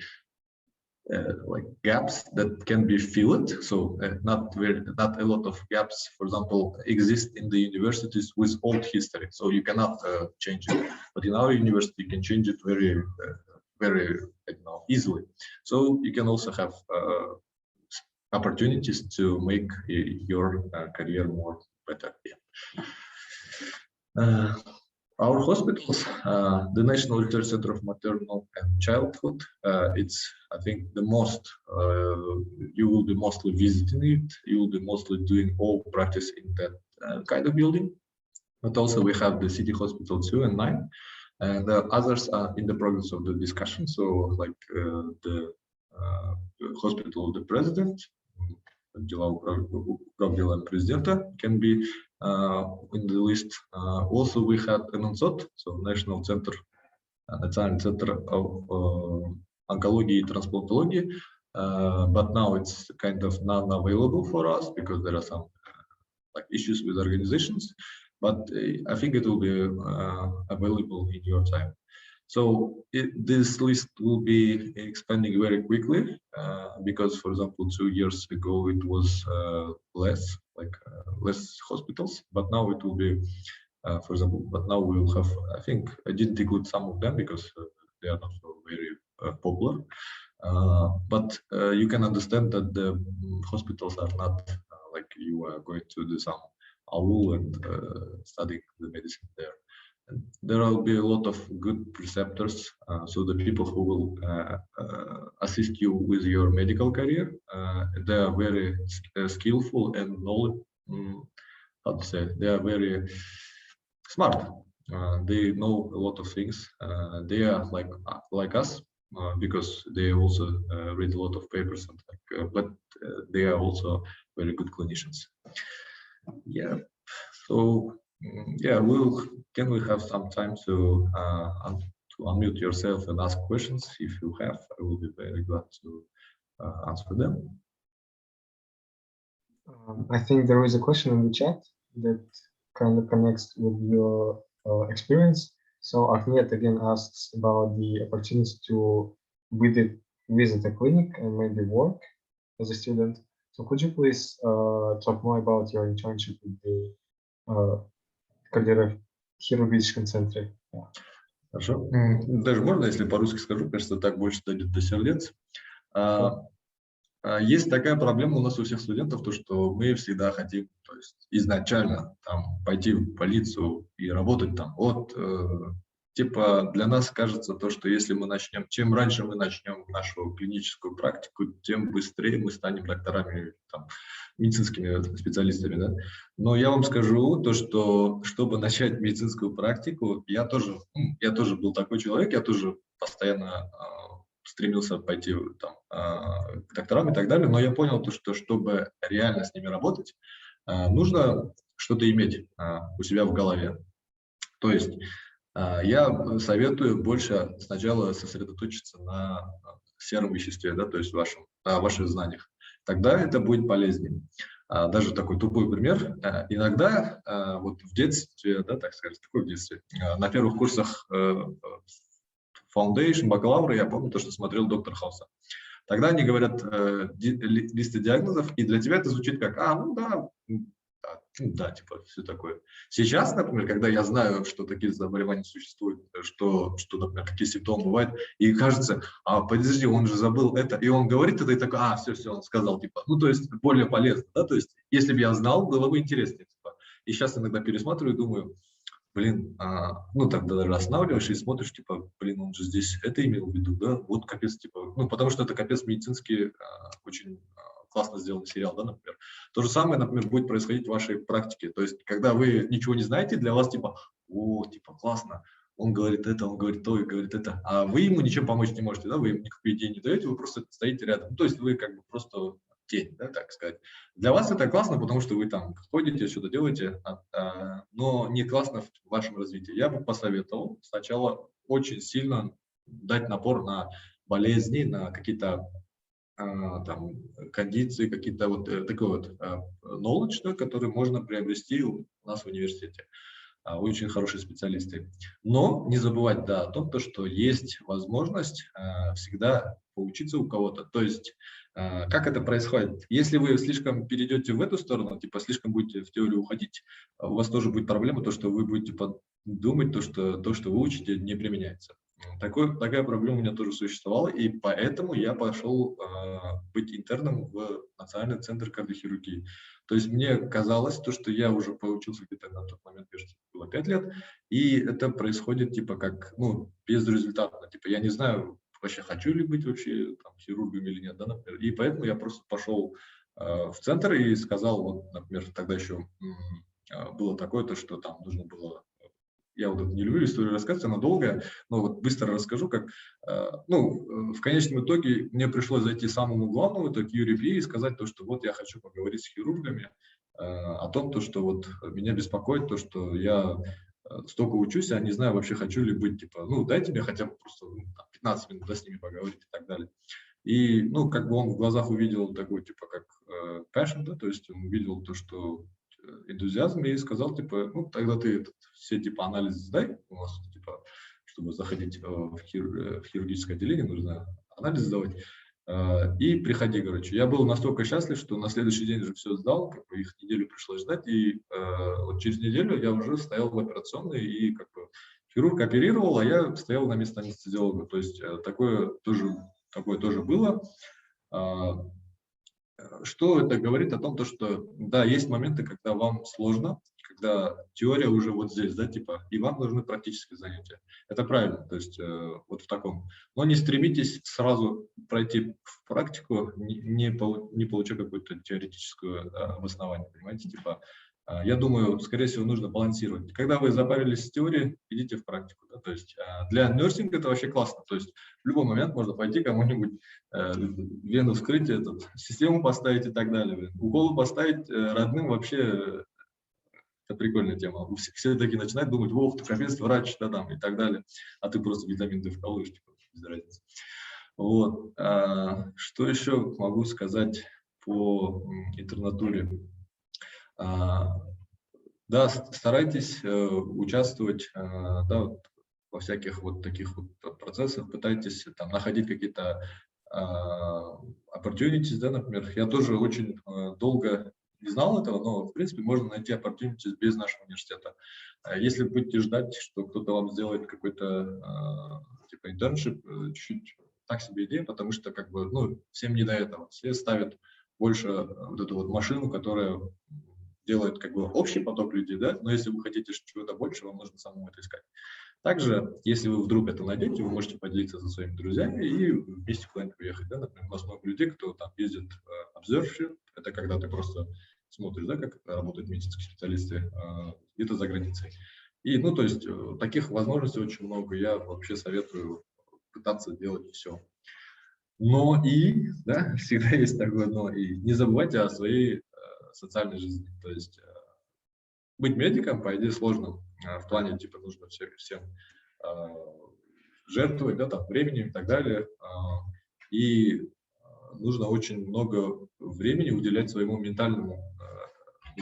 like gaps that can be filled. So not a lot of gaps, for example, exist in the universities with old history. So you cannot change it. But in our university, you can change it very, very easily. So you can also have opportunities to make your career more better. Yeah. Our hospitals, the National Research Center of Maternal and Childhood, it's, I think, the most, you will be mostly visiting it, you will be mostly doing all practice in that kind of building. But also we have the City Hospital 2 and 9, and the others are in the progress of the discussion. So like the Hospital of the President, Pravdila Presidenta can be in the list. Also, we had NNSOT, so National Center of Oncology and Transplantology, but now it's kind of non-available for us because there are some like issues with organizations. But I think it will be available in your time. So this list will be expanding very quickly because, for example, 2 years ago it was less hospitals, but now it will be, for example, but now we will have, I think, I didn't include some of them because they are not so very popular. But you can understand that the hospitals are not like you are going to do some AUL and studying the medicine there. And there will be a lot of good preceptors, so the people who will assist you with your medical career, they are very skillful and knowledge. How to say? They are very smart. They know a lot of things. They are like us because they also read a lot of papers, and but they are also very good clinicians. Yeah. So. Yeah, can we have some time to unmute yourself and ask questions? If you have, I will be very glad to answer them. I think there is a question in the chat that kind of connects with your experience. So Ahmed again asks about the opportunity to visit a clinic and maybe work as a student. So could you please talk more about your internship with the кардиохирургическом центре? Хорошо. Даже можно, если по-русски скажу, кажется, так больше дойдет до сердец. Есть такая проблема у нас у всех студентов, то что мы всегда хотим, то есть изначально там пойти в полицию и работать там. Вот типа для нас кажется то, что если мы начнем, чем раньше мы начнем нашу клиническую практику, тем быстрее мы станем докторами, там, медицинскими специалистами, да? Но я вам скажу то, что чтобы начать медицинскую практику, я тоже был такой человек, я тоже постоянно стремился пойти там, к докторам и так далее, но я понял то, что чтобы реально с ними работать, нужно что-то иметь у себя в голове. То есть я советую больше сначала сосредоточиться на сером веществе, да, то есть ваших знаниях. Тогда это будет полезнее. Даже такой тупой пример. Иногда вот в детстве, да, так сказать, такой в детстве, на первых курсах Foundation, бакалавра, я помню то, что смотрел «Доктор Хауса». Тогда они говорят листы диагнозов, и для тебя это звучит как, ну да, Ну да, типа, все такое. Сейчас, например, когда я знаю, что такие заболевания существуют, что, например, какие симптомы бывают, и кажется, подожди, он же забыл это, и он говорит это, и такой, все, он сказал, типа, ну, то есть, более полезно, да, то есть, если бы я знал, было бы интереснее, типа. И сейчас иногда пересматриваю и думаю, блин, ну, тогда даже останавливаешься и смотришь, типа, блин, он же здесь это имел в виду, да, вот капец, типа, ну, потому что это капец медицинский, очень классно сделанный сериал, да, например. То же самое, например, будет происходить в вашей практике, то есть, когда вы ничего не знаете, для вас, типа, типа, классно, он говорит это, он говорит то и говорит это, а вы ему ничем помочь не можете, да, вы ему никакой идеи не даете, вы просто стоите рядом, ну, то есть, вы как бы просто тень, да, так сказать. Для вас это классно, потому что вы там ходите, что-то делаете, но не классно в вашем развитии. Я бы посоветовал сначала очень сильно дать напор на болезни, на какие-то там кондиции, какие-то вот такой вот knowledge, да, который можно приобрести у нас в университете. Очень хорошие специалисты. Но не забывать, да, о том, что есть возможность всегда поучиться у кого-то. То есть, как это происходит? Если вы слишком перейдете в эту сторону, типа слишком будете в теорию уходить, у вас тоже будет проблема, то, что вы будете думать, то, что вы учите, не применяется. Такая проблема у меня тоже существовала, и поэтому я пошел быть интерном в Национальный центр кардиохирургии. То есть мне казалось, то, что я уже поучился где-то на тот момент, кажется, было 5 лет, и это происходит типа как, ну, безрезультатно. Типа я не знаю, вообще хочу ли быть вообще там, хирургом или нет, да, например. И поэтому я просто пошел в центр и сказал, вот, например, тогда еще было такое, то, что там нужно было. Я вот не люблю историю рассказывать, она долгая, но вот быстро расскажу, как, в конечном итоге мне пришлось зайти самому главному, это к URP, и сказать то, что вот я хочу поговорить с хирургами о том, то, что вот меня беспокоит, то, что я столько учусь, а не знаю вообще, хочу ли быть, типа, ну, дайте мне хотя бы просто 15 минут, да, с ними поговорить и так далее. И, ну, как бы он в глазах увидел такой, типа, как passion, да, то есть он увидел то, что энтузиазм, и сказал, типа, ну, тогда ты все, типа, анализы сдай, у нас, типа, чтобы заходить в хирургическое отделение, нужно анализ сдавать, и приходи, короче. Я был настолько счастлив, что на следующий день уже все сдал, как бы их неделю пришлось ждать, и вот через неделю я уже стоял в операционной, и как бы хирург оперировал, а я стоял на месте анестезиолога, то есть такое тоже было. Что это говорит о том, что да, есть моменты, когда вам сложно, когда теория уже вот здесь, да, типа, и вам нужны практические занятия. Это правильно, то есть вот в таком. Но не стремитесь сразу пройти в практику, не получая какое-то теоретическое обоснование, понимаете, типа. Я думаю, скорее всего, нужно балансировать. Когда вы забавились с теорией, идите в практику. Да? То есть для нерсинга это вообще классно. То есть в любой момент можно пойти кому-нибудь вену вскрыть, систему поставить и так далее. Уколы поставить родным вообще это прикольная тема. Все такие начинают думать, ты капец, врач, да, там, и так далее. А ты просто витамин D вкалываешь, типа, без разницы. Вот. Что еще могу сказать по интернатуре? Да, старайтесь участвовать да, во всяких вот таких вот процессах, пытайтесь там находить какие-то opportunities, да, например. Я тоже очень долго не знал этого, но, в принципе, можно найти opportunities без нашего университета. Если будете ждать, что кто-то вам сделает какой-то типа internship, чуть-чуть так себе идея, потому что как бы, ну, всем не до этого. Все ставят больше вот эту вот машину, которая делает как бы общий поток людей, да, но если вы хотите чего-то больше, вам нужно самому это искать. Также, если вы вдруг это найдете, вы можете поделиться со своими друзьями и вместе куда-нибудь уехать. Да? Например, у нас много людей, кто там ездит в observership, это когда ты просто смотришь, да, как работают медицинские специалисты где-то за границей. И, ну, то есть, таких возможностей очень много. Я вообще советую пытаться делать все. Но и, да, всегда есть такое но и. Не забывайте о своей социальной жизни. То есть быть медиком, по идее, сложно. В плане, типа, нужно всем жертвовать, да, там, временем и так далее. И нужно очень много времени уделять своему ментальному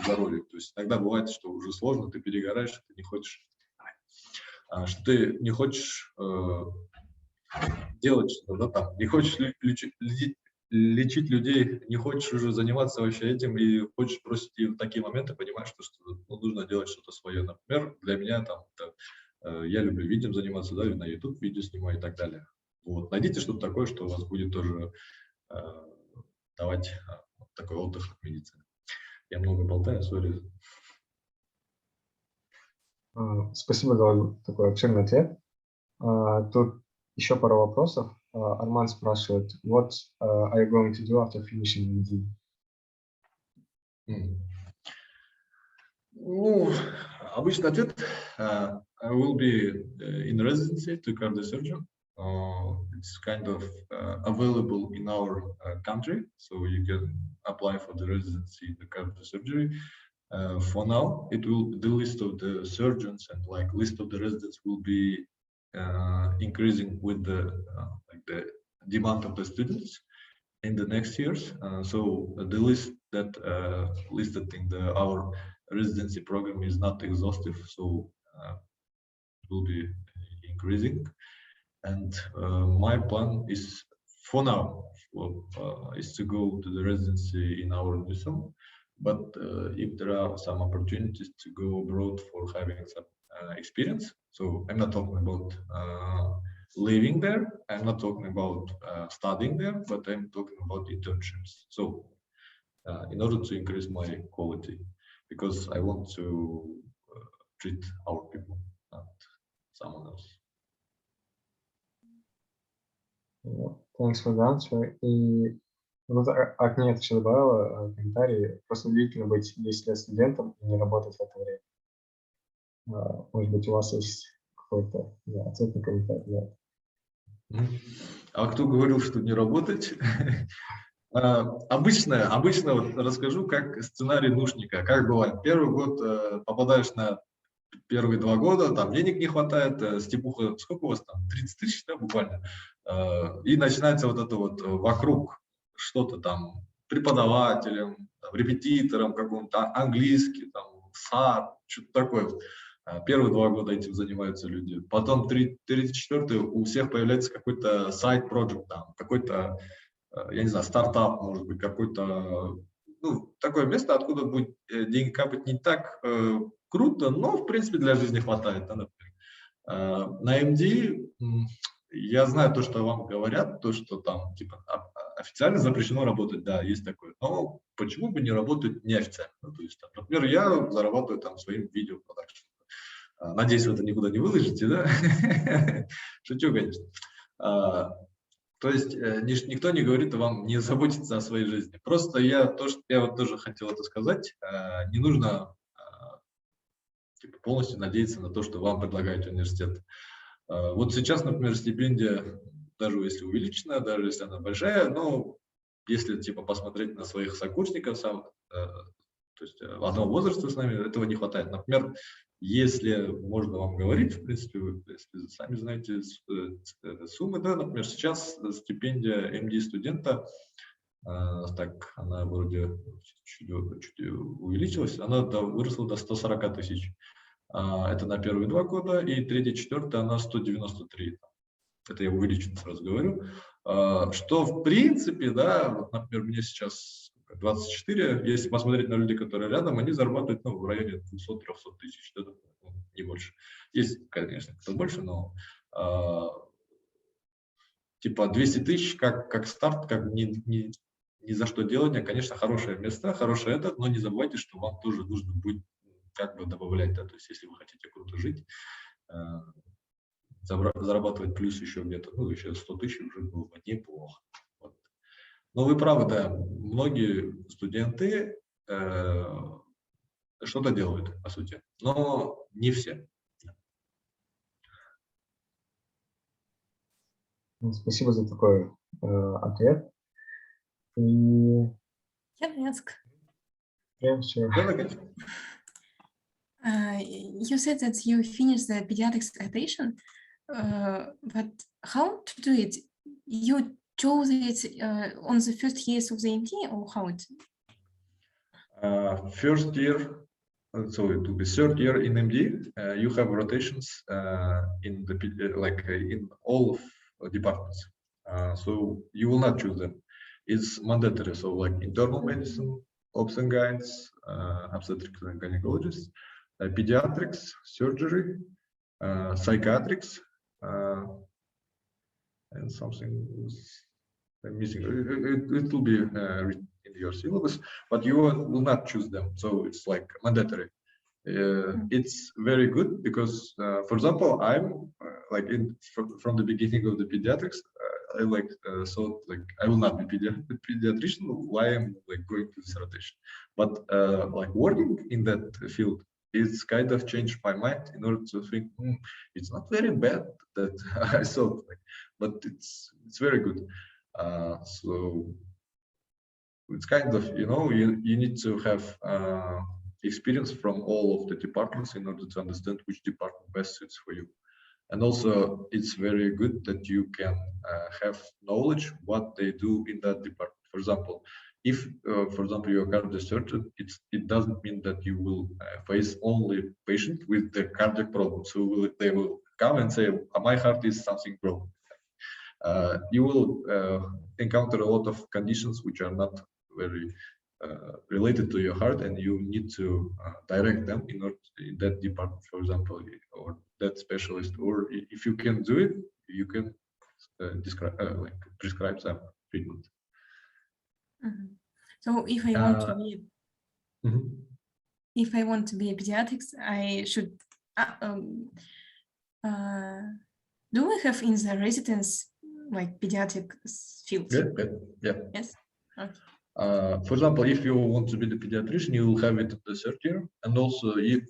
здоровью. То есть иногда бывает, что уже сложно, ты перегораешь, ты не хочешь, делать что-то, да, там, не хочешь лечить людей не хочешь уже заниматься вообще этим и хочешь бросить, и в такие моменты понимаешь, что ну, нужно делать что-то свое. Например, для меня там, я люблю видео заниматься, да, на YouTube видео снимаю и так далее. Вот. Найдите что-то такое, что у вас будет тоже давать вот такой отдых от медицины. Я много болтаю, сори. Спасибо за такой обширный ответ. Тут еще пара вопросов. Арман спрашивает, what are you going to do after finishing MD? Ну, обычный ответ. I will be in residency to cardio surgeon. It's kind of available in our country, so you can apply for the residency in the cardio surgery. For now, it will the list of the surgeons and like list of the residents will be increasing with the demand of the students in the next years. So the list that listed in our residency program is not exhaustive, so it will be increasing. And my plan is, for now, is to go to the residency in our NUSAM. But if there are some opportunities to go abroad for having some experience, so I'm not talking about living there, I'm not talking about studying there, but I'm talking about internships. So in order to increase my quality, because I want to treat our people, not someone else. Thanks for the answer. И вот Агния еще добавила комментарий. Просто удивительно быть 10 лет студентом и не работать в это время. Может быть, у вас есть какой-то ответ на комментарий? А кто говорил, что не работать? Обычно вот расскажу, как сценарий наушника. Как бывает, первый год попадаешь на первые 2 года, там денег не хватает, степуха, сколько у вас там, 30 тысяч, да, буквально, и начинается вот это вот вокруг что-то там преподавателем, там, репетитором каком-то, английский, там, САД, что-то такое. Первые 2 года этим занимаются люди. Потом 3-4 у всех появляется какой-то сайд-проект, там, какой-то, я не знаю, стартап, может быть, какой-то, ну, такое место, откуда будет деньги капать не так круто, но, в принципе, для жизни хватает. Да, например. На MD я знаю то, что вам говорят, то, что там, типа, официально запрещено работать, да, есть такое. Но почему бы не работать неофициально? То есть, там, например, я зарабатываю там своим видеопродакшеном. Надеюсь, вы это никуда не выложите, да? Шучу, конечно. То есть никто не говорит вам не заботиться о своей жизни. Просто я вот тоже хотел это сказать. Не нужно типа, полностью надеяться на то, что вам предлагает университет. Вот сейчас, например, стипендия, даже если увеличена, даже если она большая, но если типа посмотреть на своих сокурсников, то есть одного возраста с нами, этого не хватает. Например, если можно вам говорить, в принципе, вы если сами знаете суммы, да, например, сейчас стипендия MD-студента, так, она вроде чуть увеличилась, она выросла до 140 тысяч. Это на первые 2 года, и 3-4 она 193. Это я увеличенно сразу говорю. Что в принципе, да, вот, например, мне сейчас 24, если посмотреть на людей, которые рядом, они зарабатывают в районе 200-300 тысяч, да, не больше. Есть, конечно, кто больше, но типа 200 тысяч как старт, как ни за что делание, конечно, хорошее место, хорошее это, но не забывайте, что вам тоже нужно будет как бы добавлять, да, то есть если вы хотите круто жить, зарабатывать плюс еще где-то, ну, еще 100 тысяч уже было бы неплохо. Вот. Но вы правы, да, многие студенты что-то делают, по сути, но не все. Спасибо за такой ответ. И... Can I ask? Yeah, sure. You said that you finished the pediatrics rotation, but how to do it? You chose it on the first years of the MD, or how it? First year, so it will be 3rd year in MD. You have rotations in the in all of departments, so you will not choose them. is mandatory. So like internal medicine, obs and gynes, obstetrics and gynecologists, pediatrics, surgery, psychiatrics, and something was missing. It will be written in your syllabus, but you will not choose them. So it's like mandatory. It's very good because, for example, I'm like from the beginning of the pediatrics, I like thought like I will not be pediatrician. Why I'm like going to this rotation? But like working in that field, it's kind of changed my mind in order to think it's not very bad that I thought like, but it's very good. So it's kind of, you know, you need to have experience from all of the departments in order to understand which department best suits for you. And also it's very good that you can have knowledge what they do in that department. For example, if for example you're a cardiac surgeon, it doesn't mean that you will face only patient with the cardiac problem. So they will come and say, my heart is something broken. You will encounter a lot of conditions which are not very related to your heart, and you need to direct them in order in that department, for example, or that specialist. Or if you can do it, you can like prescribe some treatment. So if I want to be, if I want to be a pediatrics, I should. Do we have in the residence like pediatric field? Yeah. Yes. Okay. For example, if you want to be the pediatrician, you will have it in the third year, and also you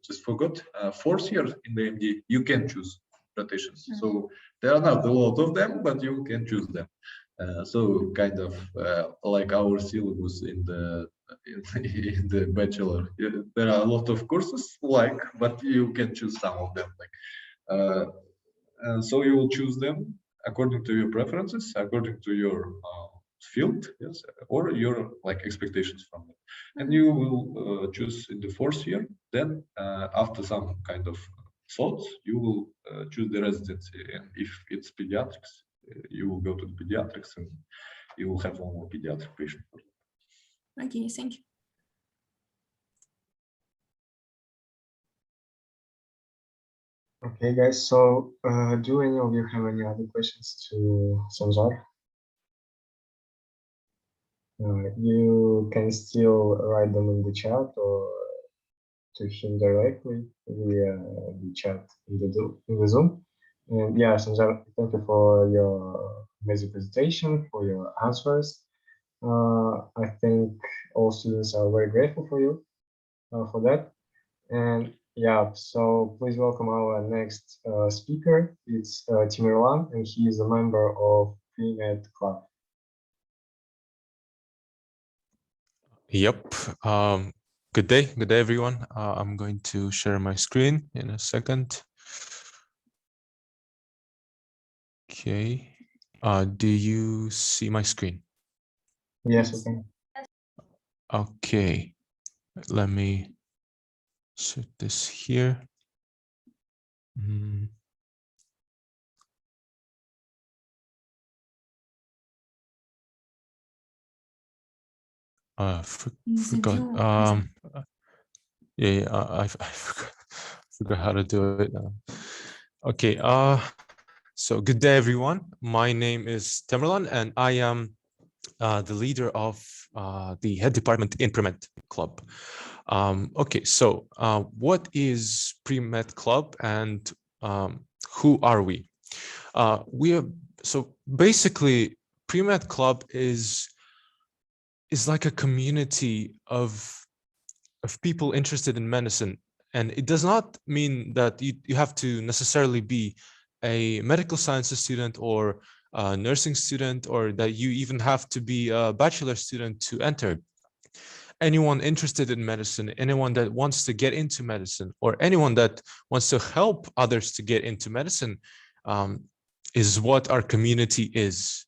just forgot fourth year in the MD, you can choose rotations. So there are not a lot of them, but you can choose them. So kind of like our syllabus in the bachelor, there are a lot of courses but you can choose some of them. So you will choose them according to your preferences, according to your field, yes, or your like expectations from it, and you will choose in the fourth year. Then after some kind of thoughts, you will choose the residency, and if it's pediatrics, you will go to the pediatrics, and you will have one more pediatric patient. Okay, thank you. Okay, guys. So, do any of you have any other questions to Sanjar? You can still write them in the chat or to him directly via the chat in the Zoom. And yeah, Sanjar, thank you for your amazing presentation, for your answers. I think all students are very grateful for you for that. And yeah, so please welcome our next speaker. It's Timirlan, and he is a member of Pre-Med Club. Yep. Good day, everyone. I'm going to share my screen in a second. Okay. Do you see my screen? Yes, okay. Okay. Let me set this here. Forgot. Yeah, I forgot how to do it. Okay. So good day, everyone. My name is Tamerlan, and I am the leader of the head department in Pre-Med Club. Okay, so what is Pre-Med Club, and who are we? So basically, Pre-Med Club is like a community of people interested in medicine, and it does not mean that you have to necessarily be a medical sciences student or a nursing student, or that you even have to be a bachelor student to enter. Anyone interested in medicine, anyone that wants to get into medicine, or anyone that wants to help others to get into medicine is what our community is.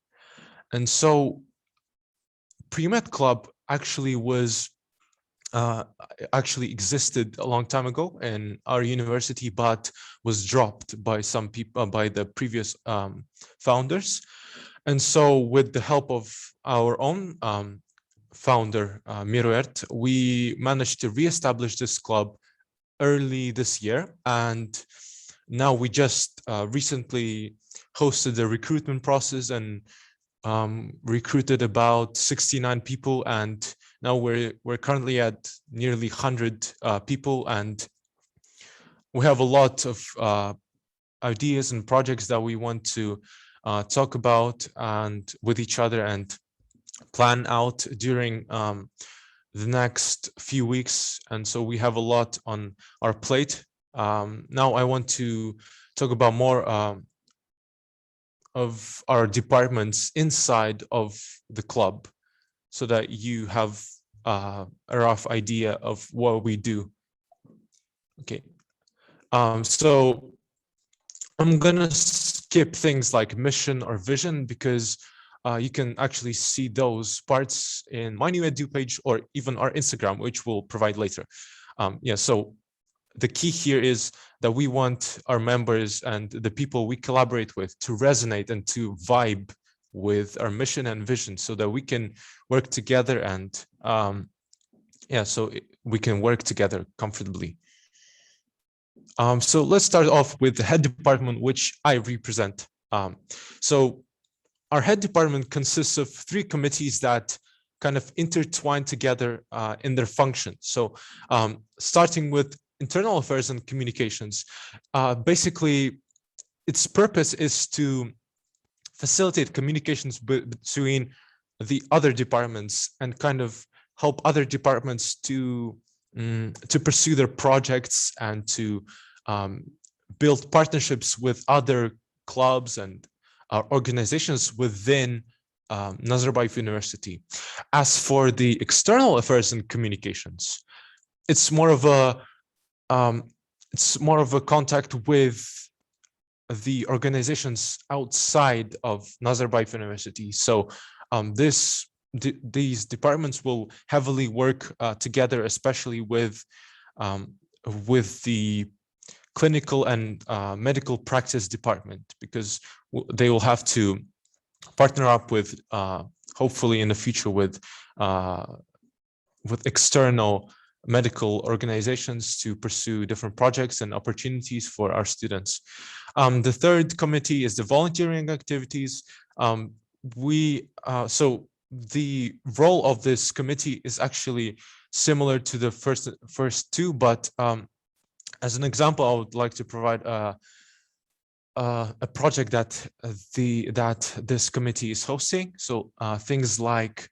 And so Pre-Med Club actually was actually existed a long time ago in our university, but was dropped by some people, by the previous founders. And so with the help of our own founder, Miroert, we managed to reestablish this club early this year. And now we just recently hosted the recruitment process and recruited about 69 people, and now we're currently at nearly 100 people, and we have a lot of ideas and projects that we want to talk about and with each other and plan out during the next few weeks. And so we have a lot on our plate. Now I want to talk about more of our departments inside of the club, so that you have a rough idea of what we do. Okay, so I'm gonna skip things like mission or vision, because you can actually see those parts in my new edu page or even our Instagram, which we'll provide later. Yeah, so the key here is that we want our members and the people we collaborate with to resonate and to vibe with our mission and vision, so that we can work together and yeah, so we can work together comfortably. So let's start off with the head department, which I represent. So our head department consists of 3 committees that kind of intertwine together in their function. So starting with internal affairs and communications, basically its purpose is to facilitate communications between the other departments and kind of help other departments to pursue their projects and to build partnerships with other clubs and organizations within Nazarbayev University. As for the external affairs and communications, it's more of a contact with the organizations outside of Nazarbayev University. So these departments will heavily work together, especially with the clinical and medical practice department, because they will have to partner up with, hopefully in the future, with external medical organizations to pursue different projects and opportunities for our students. The third committee is the volunteering activities. So the role of this committee is actually similar to the first 2, but as an example, I would like to provide a project that this committee is hosting. So things like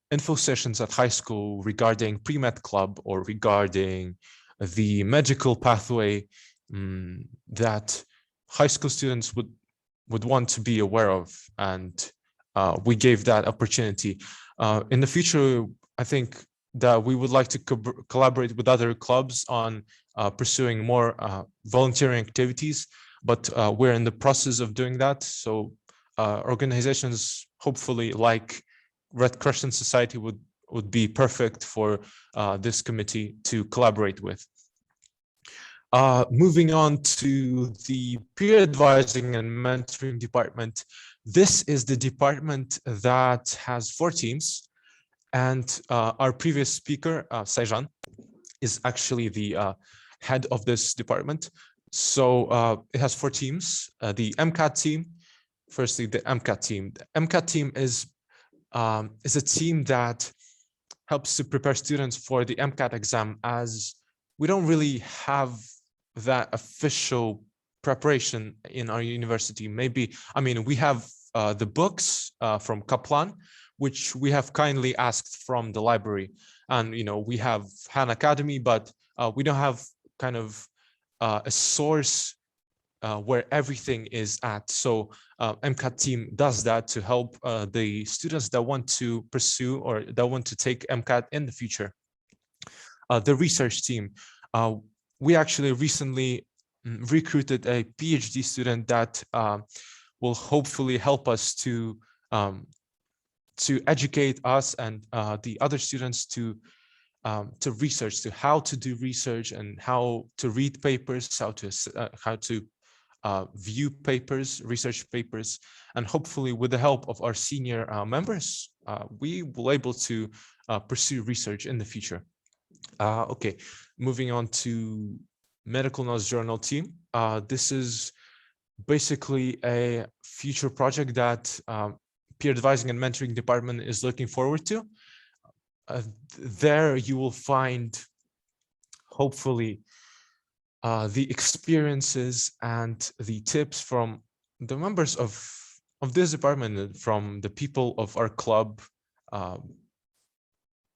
info sessions at high school regarding pre-med club or regarding the medical pathway that high school students would want to be aware of, and we gave that opportunity. In the future, I think that we would like to collaborate with other clubs on pursuing more volunteering activities, but we're in the process of doing that. So organizations, hopefully like Red Crescent Society, would be perfect for this committee to collaborate with. Moving on to the peer advising and mentoring department. This is the department that has 4 teams, and our previous speaker, Sayjan, is actually the head of this department. So it has 4 teams. The MCAT team, firstly, the MCAT team. The MCAT team is a team that helps to prepare students for the MCAT exam, as we don't really have that official preparation in our university. Maybe, I mean, we have the books from Kaplan, which we have kindly asked from the library. And, you know, we have Han Academy, but we don't have kind of a source where everything is at. So MCAT team does that to help the students that want to pursue or that want to take MCAT in the future. The research team, we actually recently recruited a PhD student that will hopefully help us to educate us and the other students to to research, to how to do research and how to read papers, how to view papers, research papers, and hopefully with the help of our senior members, we will able to pursue research in the future. Okay, moving on to Medical Knowledge Journal team. This is basically a future project that peer advising and mentoring department is looking forward to. There you will find, hopefully, the experiences and the tips from the members of this department, from the people of our club,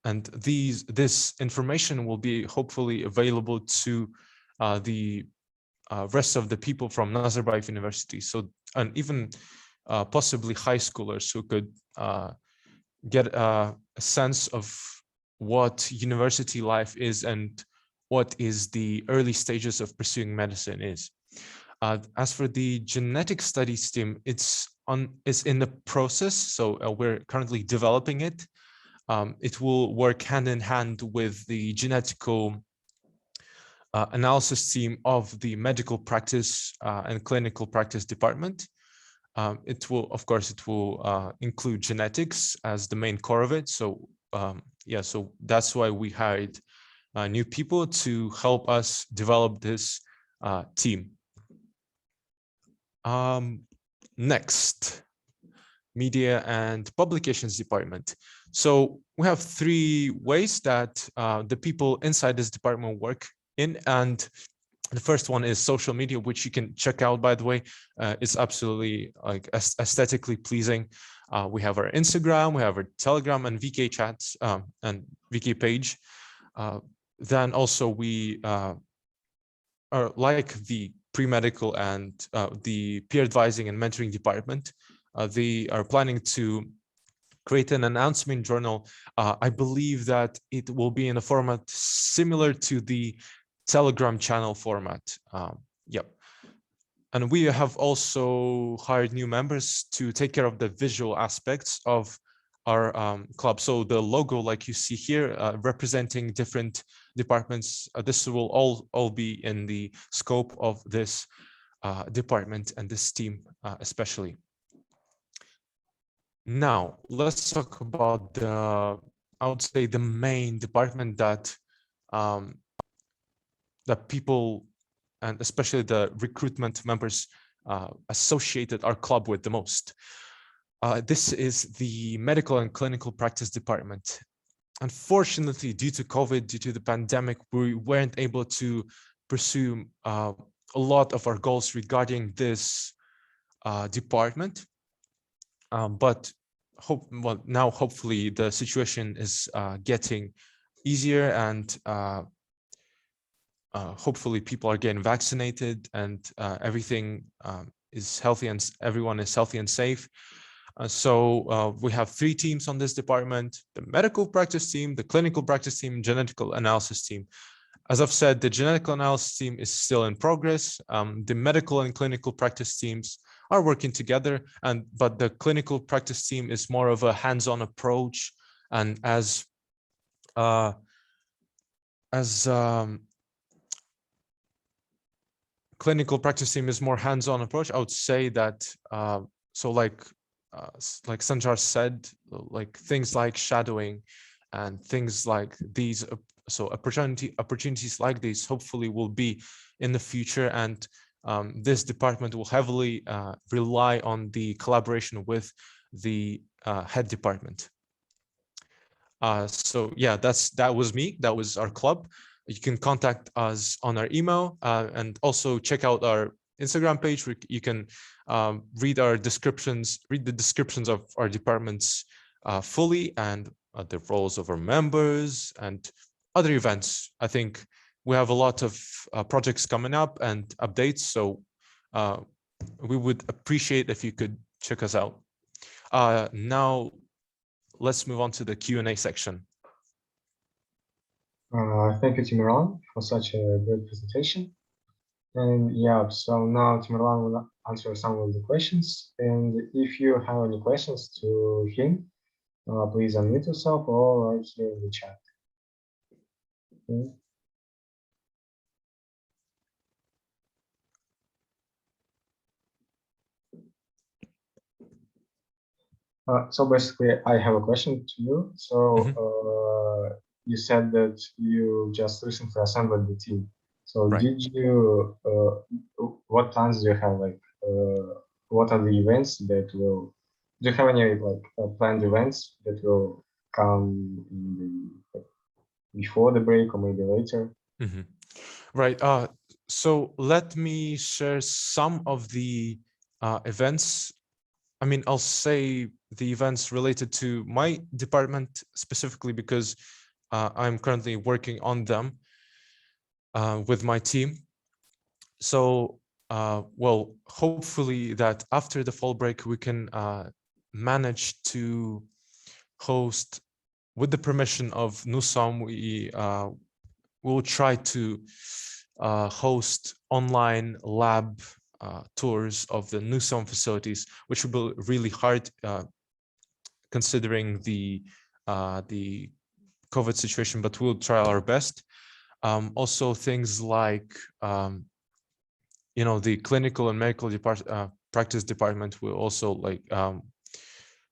and this information will be hopefully available to the rest of the people from Nazarbayev University. So, and even possibly high schoolers who could get a sense of what university life is and what is the early stages of pursuing medicine is. As for the genetic studies team, it's in the process, so we're currently developing it. It will work hand in hand with the genetical analysis team of the medical practice and clinical practice department. It will, of course, include genetics as the main core of it. So yeah, so that's why we hired new people to help us develop this team. Next, media and publications department. So we have 3 ways that the people inside this department work in, and the first one is social media, which you can check out, by the way. It's absolutely like aesthetically pleasing. We have our Instagram, we have our Telegram and VK chats and VK page. Then also we are like the pre-medical and the peer advising and mentoring department. They are planning to create an announcement journal. I believe that it will be in a format similar to the Telegram channel format. Yep. And we have also hired new members to take care of the visual aspects of our club. So the logo, like you see here, representing different departments, this will all be in the scope of this department and this team especially. Now, let's talk about I would say the main department that that people, and especially the recruitment members, associated our club with the most. This is the medical and clinical practice department. Unfortunately, due to COVID, due to the pandemic, we weren't able to pursue a lot of our goals regarding this department. But now hopefully the situation is getting easier, and hopefully people are getting vaccinated, and everything is healthy, and everyone is healthy and safe. So we have 3 teams on this department: the medical practice team, the clinical practice team, genetical analysis team. As I've said, the genetical analysis team is still in progress. The medical and clinical practice teams are working together, but the clinical practice team is more of a hands-on approach. And as clinical practice team is more hands-on approach, I would say that so like Sanjar said, like things like shadowing and things like these, so opportunities like these hopefully will be in the future, and this department will heavily rely on the collaboration with the head department. So yeah, that was me. That was our club. You can contact us on our email, and also check out our Instagram page where you can read the descriptions of our departments fully, and the roles of our members and other events. I think we have a lot of projects coming up and updates, so we would appreciate if you could check us out. Now, let's move on to the Q&A section. Thank you, Timirlan, for such a good presentation. And yeah, so now Timirlan will answer some of the questions. And if you have any questions to him, please unmute yourself or write here in the chat. Okay. So basically, I have a question to you. So you said that you just recently assembled the team. So Right. did you, what plans do you have? Like, what are the events that will, do you have any like planned events that will come in the, before the break or maybe later? Mhm. Right. So let me share some of the events. I mean, I'll say the events related to my department specifically because I'm currently working on them with my team. So, well, hopefully that after the fall break, we can manage to host, with the permission of Nusam, we will try to host online lab tours of the Nusam facilities, which will be really hard considering the COVID situation, but we'll try our best. Also, things like the clinical and medical practice department will also like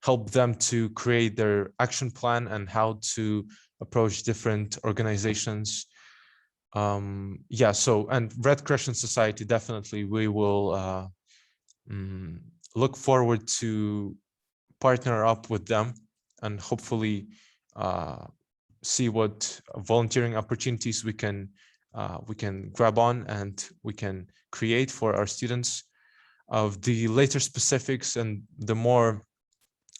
help them to create their action plan and how to approach different organizations. Yeah, so, and Red Crescent Society, definitely we will look forward to partner up with them and hopefully see what volunteering opportunities we can grab on and we can create for our students. Of the later specifics and the more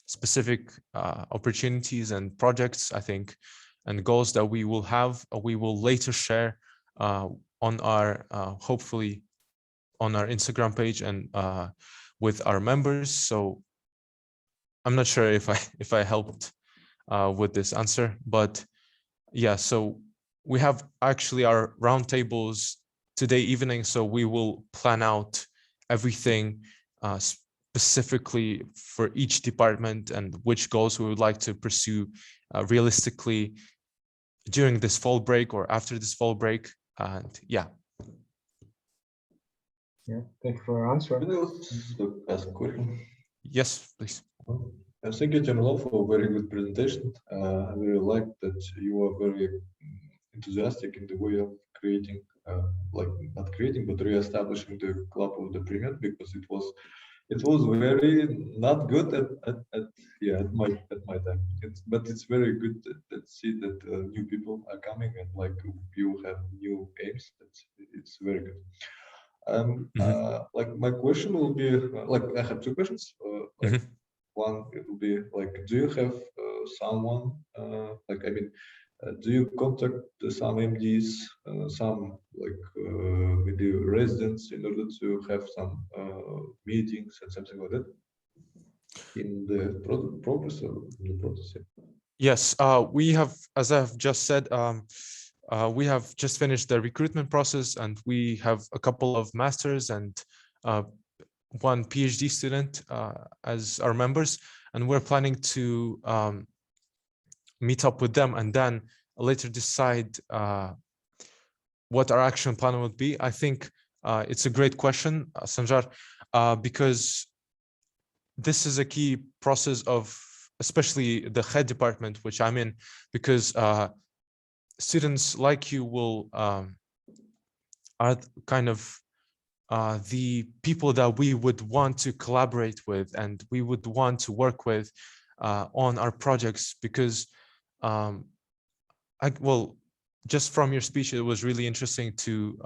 specific opportunities and projects, I think, and goals that we will have, we will later share on our hopefully on our Instagram page and with our members. So I'm not sure if I helped with this answer, but yeah, so we have actually our roundtables today evening, so we will plan out everything specifically for each department and which goals we would like to pursue realistically during this fall break or after this fall break. And yeah. Yeah, thank you for your answer. Can I also ask a question? Yes, please. Thank you, Timur, for a very good presentation. I really like that you are very enthusiastic in the way of creating, like not creating, but re-establishing the club of the Primet, because it was very not good at my time. But it's very good that see that new people are coming and like you have new aims. It's very good. Like my question will be like I have two questions. Like one, it will be like, do you have someone like I mean, do you contact some MDs, some like maybe residents in order to have some meetings and something like that in the progress or in the process? Yes, we have, as I've just said, we have just finished the recruitment process and we have a couple of masters and one PhD student as our members, and we're planning to meet up with them and then later decide what our action plan would be. I think it's a great question, Sanjar, because this is a key process of especially the head department, which I'm in, because students like you will are kind of the people that we would want to collaborate with and we would want to work with on our projects, because well, just from your speech, it was really interesting to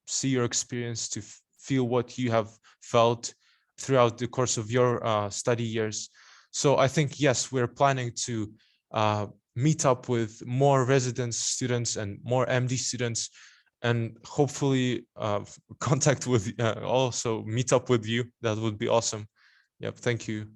see your experience, to feel what you have felt throughout the course of your study years. So I think, yes, we're planning to meet up with more residence students and more MD students, and hopefully contact with also meet up with you. That would be awesome. Yep. Thank you.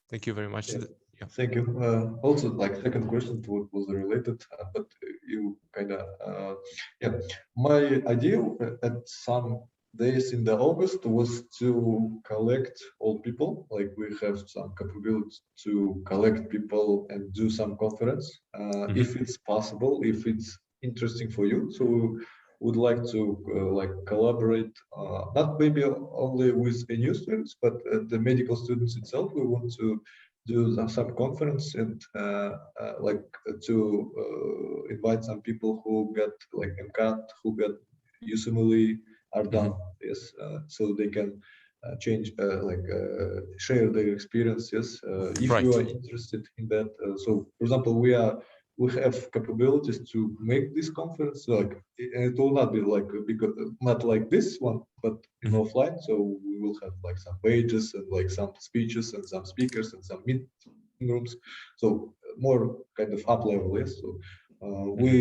Thank you very much. Yeah. Yeah. Thank you. Also, like second question to what was related, but you kind of yeah. My idea at some days in the August was to collect all people. Like we have some capability to collect people and do some conference, if it's possible, if it's interesting for you. So we would like to like collaborate, not maybe only with the new students, but the medical students itself. We want to do some conference and like to invite some people who got like MCAT, who got USMLE, are done. Yes, so they can change like share their experiences if Right. you are interested in that. So for example, we have capabilities to make this conference like it will not be like because not like this one, but in offline. So we will have like some pages and like some speeches and some speakers and some meeting rooms. So more kind of up level. Yes. So we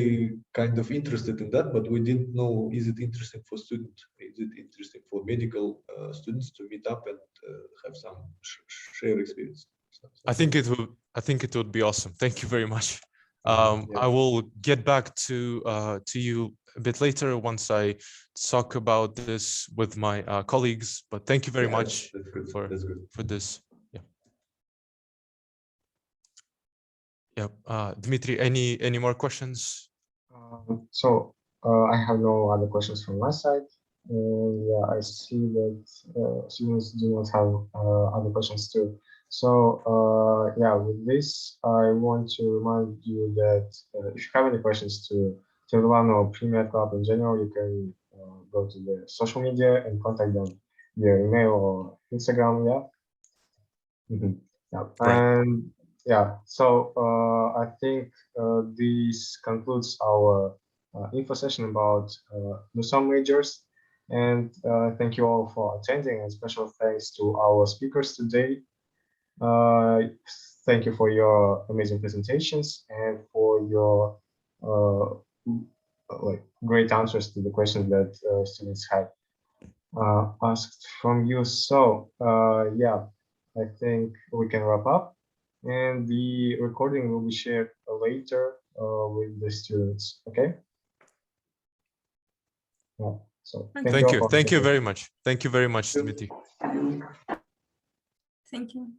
kind of interested in that, but we didn't know, is it interesting for students? Is it interesting for medical students to meet up and have some share experience? I think it will. I think it would be awesome. Thank you very much. Yeah. I will get back to you a bit later once I talk about this with my colleagues. But thank you very Yeah, much that's good. for That's good. for this. Yeah. Yeah. Dmitry, any more questions? So I have no other questions from my side. Yeah, I see that students do not have other questions too. So yeah, with this, I want to remind you that if you have any questions to Villano or Premier Club in general, you can go to the social media and contact them via email or Instagram. Yeah. Yeah. Right. And yeah, so I think this concludes our info session about Nusam majors. And thank you all for attending, and special thanks to our speakers today. Thank you for your amazing presentations and for your like great answers to the questions that students had asked from you. So yeah, I think we can wrap up, and the recording will be shared later with the students. Okay. Yeah. So Thank all you. for Thank you attending. very much. Thank you very much, Dmitry. Thank you.